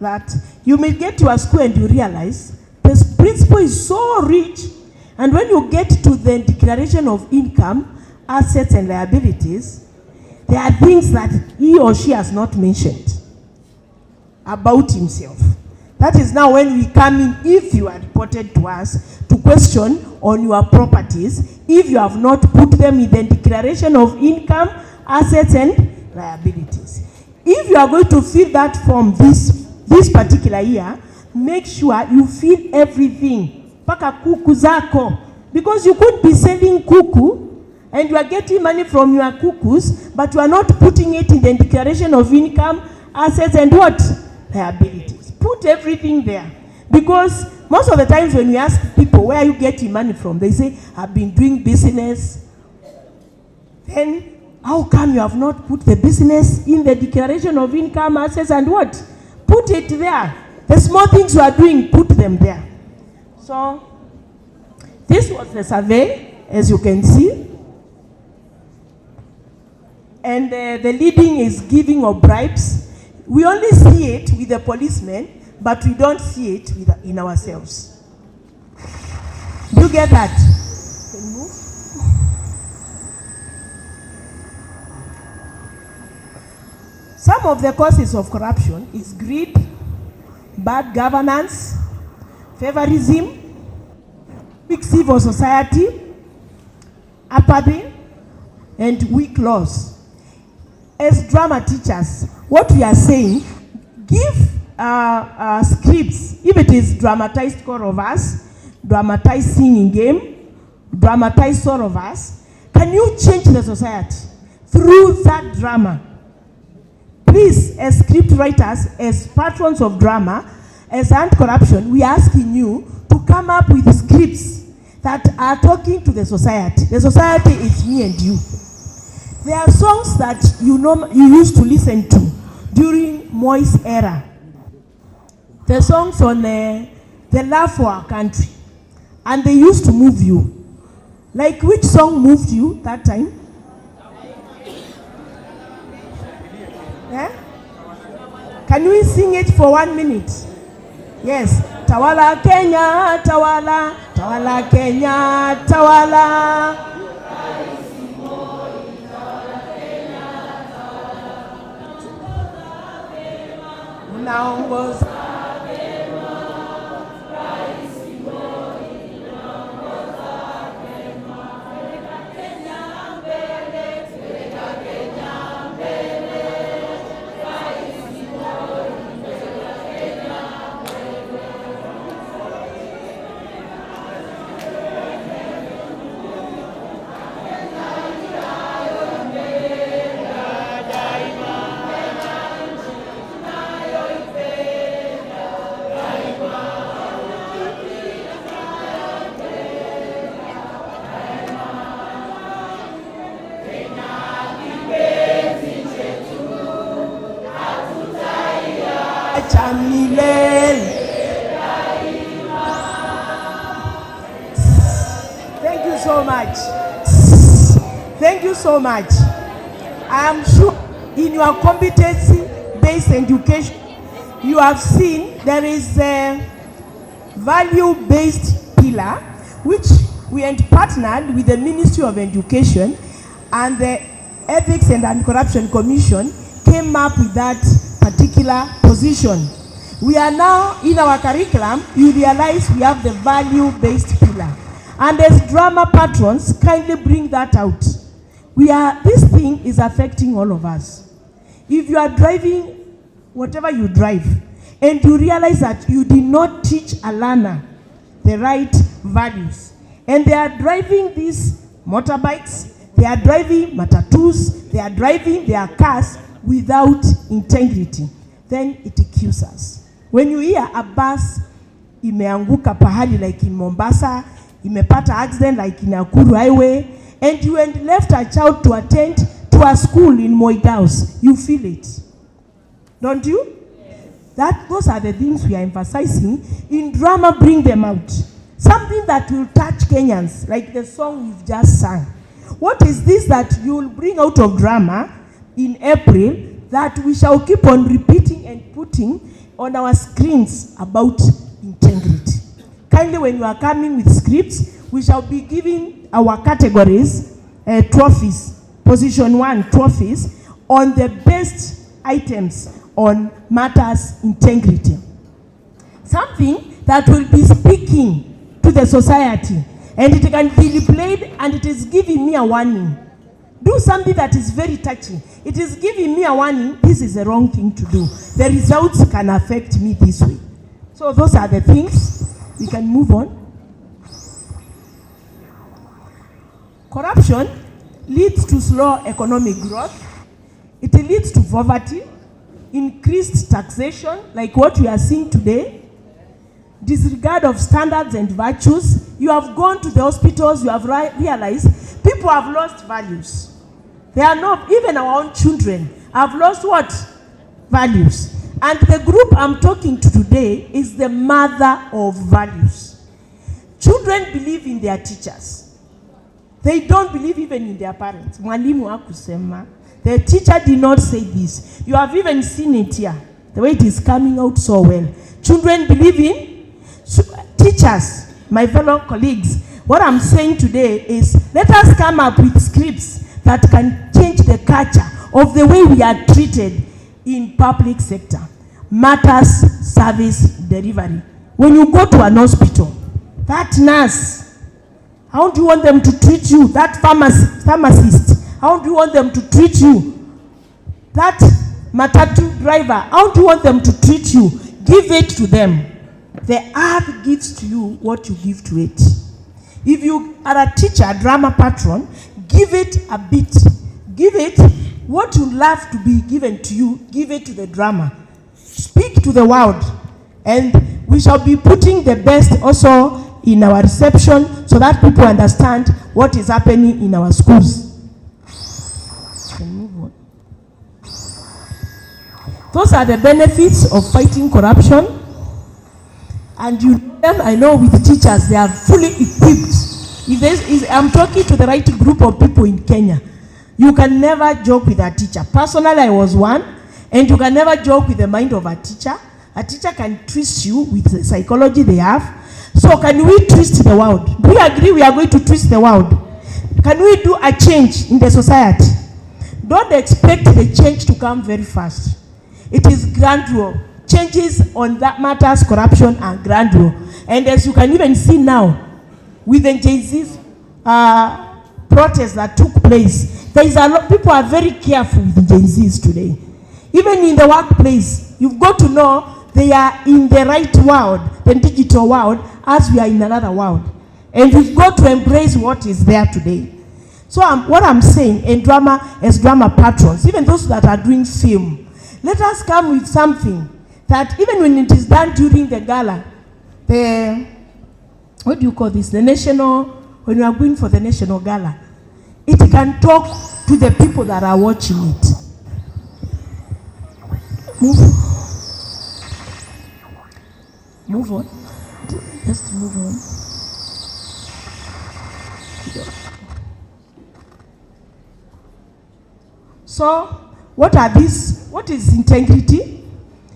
that, you may get to a school and you realize the principal is so rich, and when you get to the declaration of income, assets and liabilities, there are things that he or she has not mentioned about himself. That is now when we come in, if you are reported to us, to question on your properties, if you have not put them in the declaration of income, assets and liabilities. If you are going to fill that form this particular year, make sure you fill everything, paka kuku zako, because you could be selling kuku and you are getting money from your kukus, but you are not putting it in the declaration of income, assets and what? Liabilities. Put everything there, because most of the times when we ask people where are you getting money from, they say I've been doing business. Then how come you have not put the business in the declaration of income, assets and what? Put it there. The small things you are doing, put them there. So this was the survey, as you can see. And the leading is giving of bribes. We only see it with the policemen, but we don't see it in ourselves. Do you get that? Can you move? Some of the causes of corruption is greed, bad governance, favorism, weak civil society, apathy, and weak laws. As drama teachers, what we are saying, give scripts, if it is dramatized chorovers, dramatized singing game, dramatized chorovers, can you change the society through that drama? Please, as script writers, as patrons of drama, as anti-corruption, we are asking you to come up with scripts that are talking to the society. The society is me and you. There are songs that you used to listen to during Moi's era. The songs on the love for our country. And they used to move you. Like which song moved you that time? Yeah? Can we sing it for 1 minute? Yes. Tawala Kenya, Tawala, Tawala Kenya, Tawala. Naongoza Thank you so much. Thank you so much. I am sure in your competency-based education, you have seen there is a value-based pillar, which we had partnered with the Ministry of Education, and the Ethics and Anti-Corruption Commission came up with that particular position. We are now in our curriculum, you realize we have the value-based pillar. And as drama patrons, kindly bring that out. This thing is affecting all of us. If you are driving, whatever you drive, and you realize that you did not teach a learner the right values, And they are driving these motorbikes, they are driving matatus, they are driving their cars without integrity. Then it kills us. When you hear a bus imeanguka pahali like in Mombasa, imepata accident like in Nakuru Highway, and you left a child to attend to a school in Moidaus, you feel it. Don't you? Those are the things we are emphasizing. In drama, bring them out. Something that will touch Kenyans, like the song we've just sang. What is this that you will bring out of drama in April that we shall keep on repeating and putting on our screens about integrity? Kindly, when you are coming with scripts, we shall be giving our categories, trophies, position 1 trophies, on the best items on matters integrity. Something that will be speaking to the society, and it can be replayed, and it is giving me a warning. Do something that is very touching. It is giving me a warning, this is the wrong thing to do. The results can affect me this way. So those are the things. We can move on. Corruption leads to slow economic growth. It leads to poverty, increased taxation, like what we are seeing today, disregard of standards and virtues. You have gone to the hospitals, you have realized people have lost values. They are not, even our own children have lost what? Values. And the group I'm talking to today is the mother of values. Children believe in their teachers. They don't believe even in their parents. Mwalimu hakusema. The teacher did not say this. You have even seen it here, the way it is coming out so well. Children believe in teachers, my fellow colleagues. What I'm saying today is, let us come up with scripts that can change the culture of the way we are treated in public sector. Matters service delivery. When you go to an hospital, that nurse, how do you want them to treat you? That pharmacist, how do you want them to treat you? That matatu driver, how do you want them to treat you? Give it to them. The earth gives to you what you give to it. If you are a teacher, a drama patron, give it a bit. Give it what you love to be given to you. Give it to the drama. Speak to the world. And we shall be putting the best also in our reception so that people understand what is happening in our schools. Those are the benefits of fighting corruption. And I know with teachers, they are fully equipped. I'm talking to the right group of people in Kenya. You can never joke with a teacher. Personally, I was one, and you can never joke with the mind of a teacher. A teacher can twist you with the psychology they have. So can we twist the world? Do you agree we are going to twist the world? Can we do a change in the society? Don't expect the change to come very fast. It is gradual. Changes on that matters, corruption and gradual. And as you can even see now, with the Jay-Z's protests that took place, there is a lot, people are very careful with the Jay-Z's today. Even in the workplace, you've got to know they are in the right world, the digital world, as we are in another world. And we've got to embrace what is there today. So what I'm saying, in drama, as drama patrons, even those that are doing film, let us come with something that even when it is done during the gala, what do you call this? The national, when you are going for the national gala, it can talk to the people that are watching it. Move on. Just move on. So, what are these? What is integrity?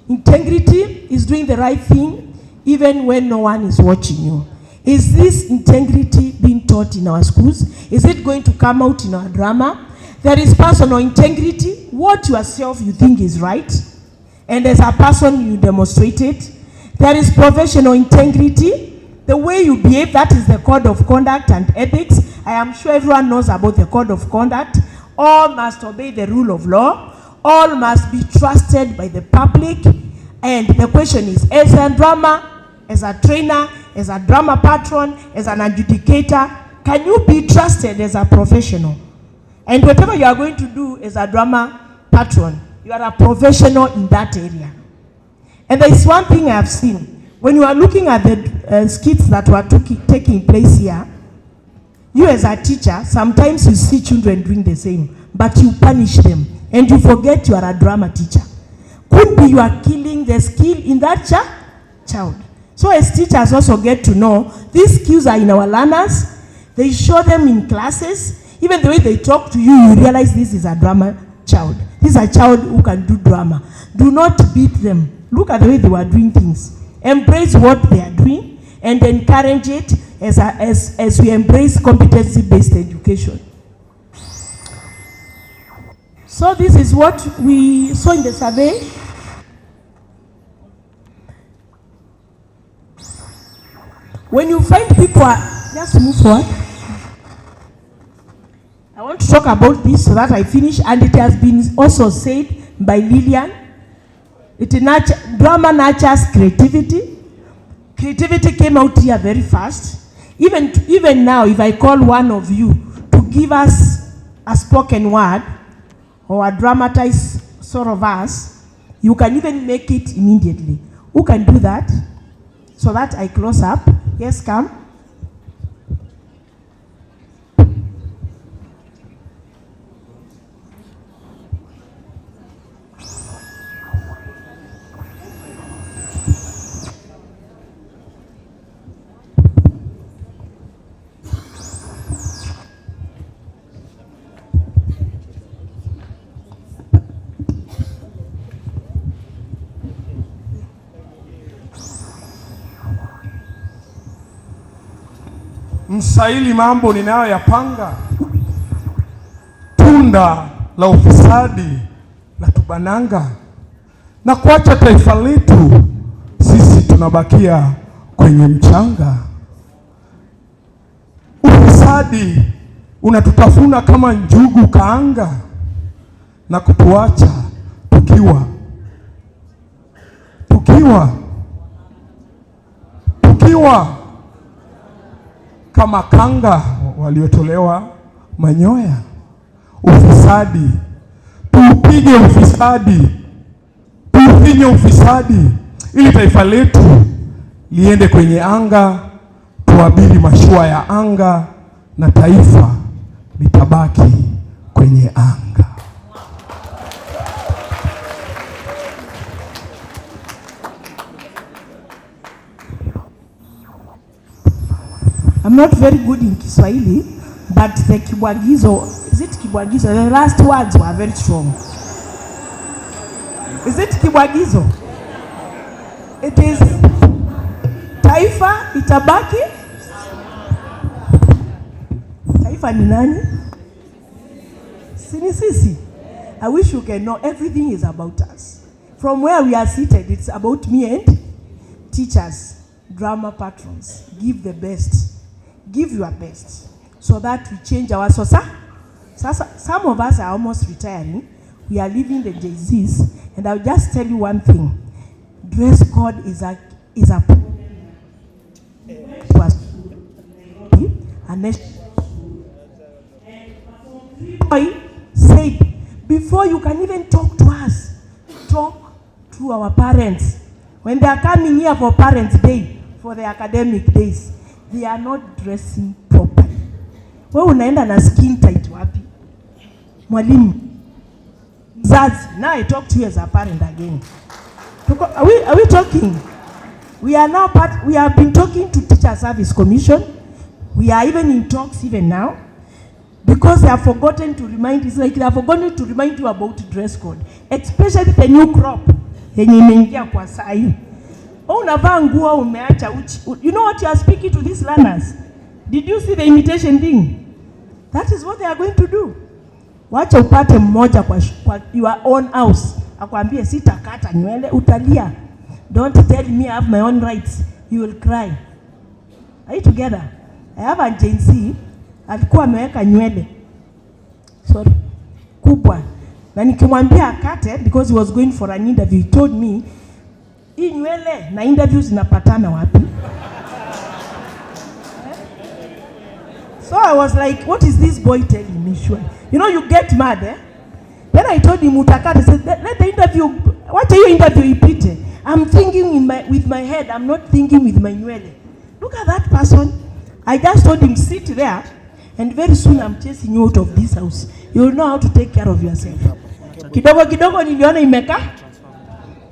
Integrity is doing the right thing even when no one is watching you. Is this integrity being taught in our schools? Is it going to come out in our drama? There is personal integrity, what yourself you think is right, and as a person you demonstrate it. There is professional integrity, the way you behave, that is the code of conduct and ethics. I am sure everyone knows about the code of conduct. All must obey the rule of law. All must be trusted by the public. And the question is, as a drama, as a trainer, as a drama patron, as an adjudicator, can you be trusted as a professional? And whatever you are going to do as a drama patron, you are a professional in that area. And there is one thing I have seen. When you are looking at the skits that were taking place here, you as a teacher, sometimes you see children doing the same, but you punish them and you forget you are a drama teacher. Could be you are killing the skill in that child. So as teachers also get to know, these skills are in our learners. They show them in classes. Even the way they talk to you, you realize this is a drama child. This is a child who can do drama. Do not beat them. Look at the way they were doing things. Embrace what they are doing and encourage it as we embrace competency-based education. So this is what we saw in the survey. When you find people just move forward. I want to talk about this so that I finish, and it has been also said by Lillian. Drama nurtures creativity. Creativity came out here very fast. Even now, if I call one of you to give us a spoken word or a dramatized sort of verse, you can even make it immediately. Who can do that? So that I close up. Yes, come. Msaili mambo ninayoyapanga, tunda la ufisadi la tubananga, na kuacha taifa letu sisi tunabakia kwenye mchanga. Ufisadi unatutafuna kama njugu kaanga na kutuacha tukiwa kama kanga waliotolewa manyoya. Ufisadi, tuupige ufisadi, tuufinye ufisadi, ili taifa letu liende kwenye anga, tuabiri mashua ya anga, na taifa litabaki kwenye anga. I'm not very good in Kiswahili, but the Kibwagizo, is it Kibwagizo? The last words were very strong. Is it Kibwagizo? It is taifa itabaki. Taifa ni nani? Sini sisi. I wish you can know everything is about us. From where we are seated, it's about me and teachers, drama patrons. Give the best. Give your best so that we change our society. Some of us are almost retiring. We are leaving the Jay-Z's. And I'll just tell you one thing. Dress code is a said, before you can even talk to us, talk to our parents. When they are coming here for Parents' Day, for the academic days, they are not dressing properly. Wewe unaenda na skin tight wapi? Mwalimu. Mzazi. Now I talk to you as a parent again. Are we talking? We are now we have been talking to Teacher Service Commission. We are even in talks even now. Because they have forgotten to remind, it's like they have forgotten to remind you about dress code. Especially the new crop. Yenye imeingia kwa saa hii. Unavaa nguo umeacha uchi. You know what you are speaking to these learners? Did you see the imitation thing? That is what they are going to do. Wacha upate mmoja kwa your own house. Akwambie sitakata nywele, utalia. Don't tell me I have my own rights. You will cry. Are you together? I have a Gen Z. Alikuwa ameweka nywele. Sorry. Kubwa. Na nikimwambia akate because he was going for an interview, he told me, hii nywele na interviews zinapatana wapi? So I was like, what is this boy telling me? Sure. You know, you get mad, eh? Then I told him, Utakata, said, let the interview, what are you interviewing, Peter? I'm thinking with my head, I'm not thinking with my nywele. Look at that person. I just told him, sit there, and very soon I'm chasing you out of this house. You'll know how to take care of yourself. Kidogo kidogo niliona imeka.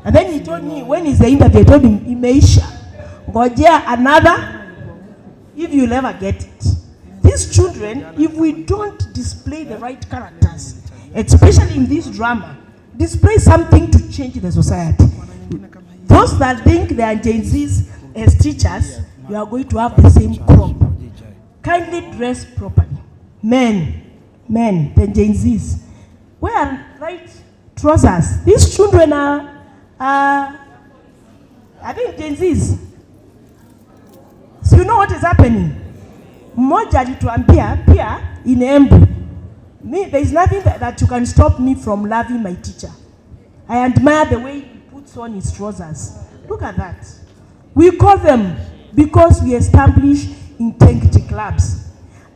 And then he told me, when is the interview? I told him, imeisha. Ngojea another, if you'll ever get it. These children, if we don't display the right characters, especially in this drama, display something to change the society. Those that think they are Gen Zs as teachers, you are going to have the same crop. Kindly dress properly. Men, the Gen Zs, wear right trousers. These children are I think Gen Zs. So you know what is happening? Mmoja alituambia pia in Embu. Me, there is nothing that you can stop me from loving my teacher. I admire the way he puts on his trousers. Look at that. We call them because we establish integrity clubs.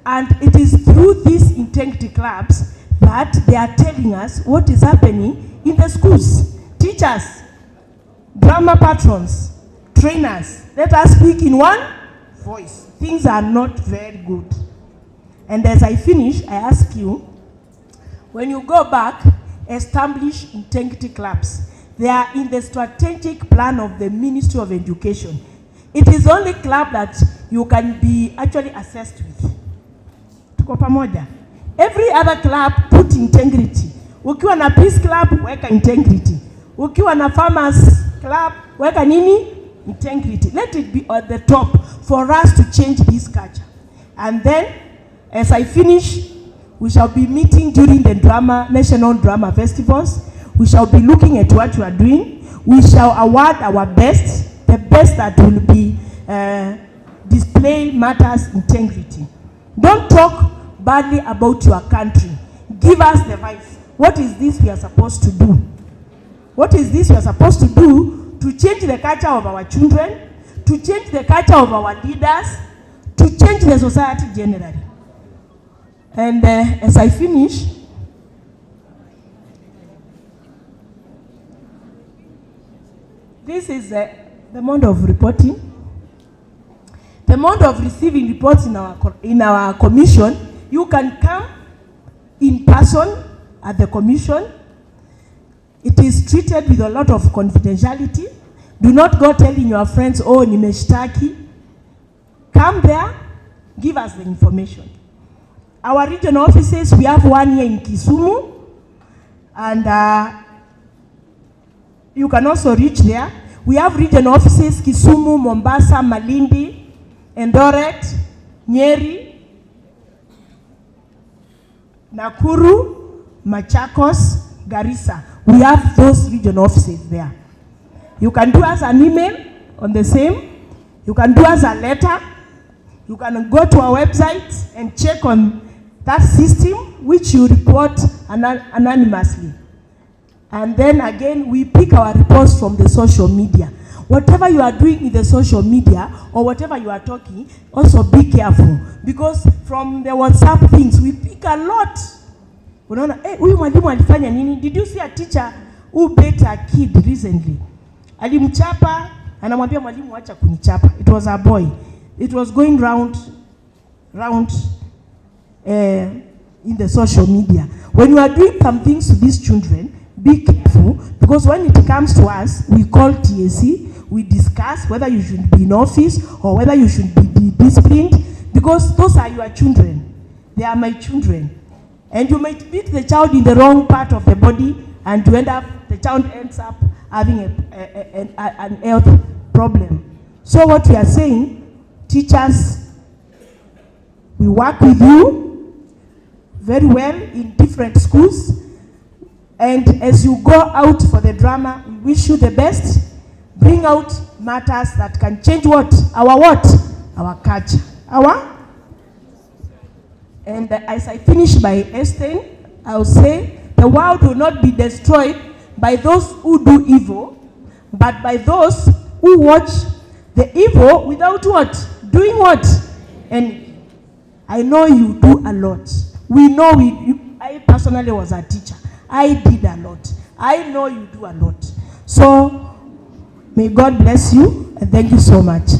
And it is through these integrity clubs that they are telling us what is happening in the schools. Teachers, drama patrons, trainers, let us speak in one voice. Things are not very good. And as I finish, I ask you, when you go back, establish integrity clubs. They are in the strategic plan of the Ministry of Education. It is only club that you can be actually assessed with. Tuko pamoja. Every other club put integrity. Ukiwa na peace club, weka integrity. Ukiwa na farmers club, weka nini? Integrity. Let it be at the top for us to change this culture. And then, as I finish, we shall be meeting during the national drama festivals. We shall be looking at what we are doing. We shall award our best, the best that will be display matters integrity. Don't talk badly about your country. Give us the advice. What is this we are supposed to do? What is this we are supposed to do to change the culture of our children, to change the culture of our leaders, to change the society generally? And as I finish, this is the mode of reporting. The mode of receiving reports in our commission. You can come in person at the commission. It is treated with a lot of confidentiality. Do not go telling your friends, oh, nimeshtaki. Come there, give us the information. Our regional offices, we have one here in Kisumu, and you can also reach there. We have regional offices, Kisumu, Mombasa, Malindi, Eldoret, Nyeri, Nakuru, Machakos, Garissa. We have those regional offices there. You can do us an email on the same. You can do us a letter. You can go to our website and check on that system, which you report anonymously. And then again, we pick our reports from the social media. Whatever you are doing in the social media or whatever you are talking, also be careful. Because from the WhatsApp things, we pick a lot. Huyu mwalimu alifanya nini? Did you see a teacher who beat a kid recently? Alimchapa, anamwambia mwalimu acha kunichapa. It was a boy. It was going round in the social media. When you are doing some things to these children, be careful, because when it comes to us, we call TAC, we discuss whether you should be in office or whether you should be disciplined, because those are your children. They are my children. And you might beat the child in the wrong part of the body, and the child ends up having an health problem. So what we are saying, teachers, we work with you very well in different schools. And as you go out for the drama, we wish you the best. Bring out matters that can change what? Our culture. And as I finish by Einstein, I will say, the world will not be destroyed by those who do evil, but by those who watch the evil without what? Doing what? And I know you do a lot. We know I personally was a teacher. I did a lot. I know you do a lot. So, may God bless you, and thank you so much.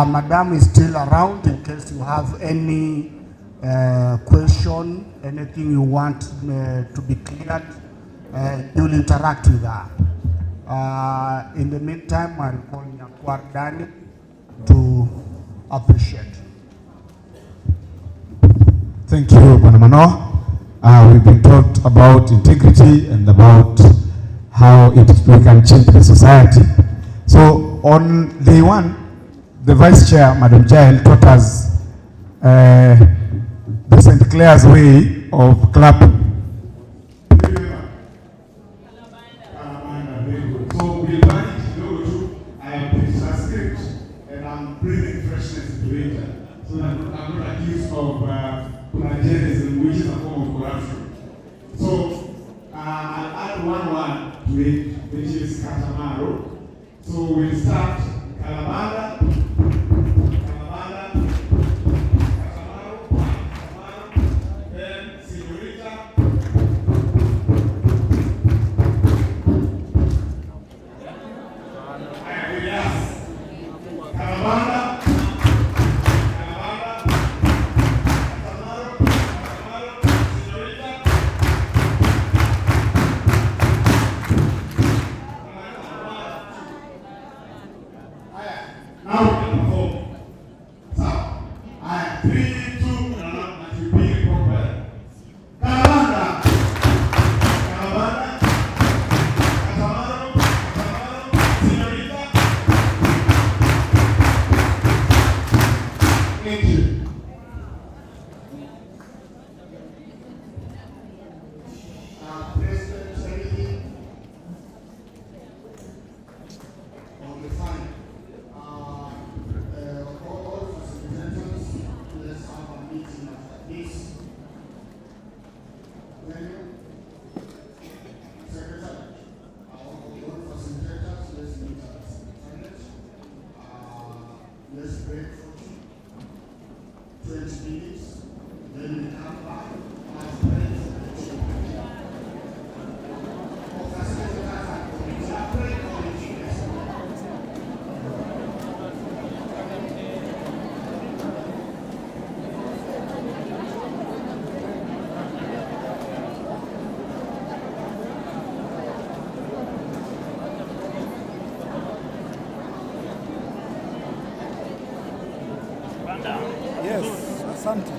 Madam is still around in case you have any question, anything you want to be cleared, you'll interact with her. In the meantime, I'll call Nyakwar Dani to appreciate. Thank you, Bwana Manoa. We've been taught about integrity and about how we can change the society. So on day one, the Vice Chair, Madam Jael, taught us the St. Clair's way of clapping. So we'll manage to go to, I have printed a script and I'm bringing freshness to it so that I'm not accused of plagiarism, which is a form of corruption. So I'll add one word to it, which is Katamaro. So we'll start Kalamada, then Señorita, Caravana, now we can perform. So, 3, 2, and you be proper. Caravana, Caravana, Catamaro, Señorita. Thank you. President Secretary, on the fine. All facilitators, let's have a meeting after this. Secretary, all facilitators, let's meet at the Secretariat. Let's break for 20 minutes, then we come back and break for the children. All facilitators and committee, break for the children. Yes, asante.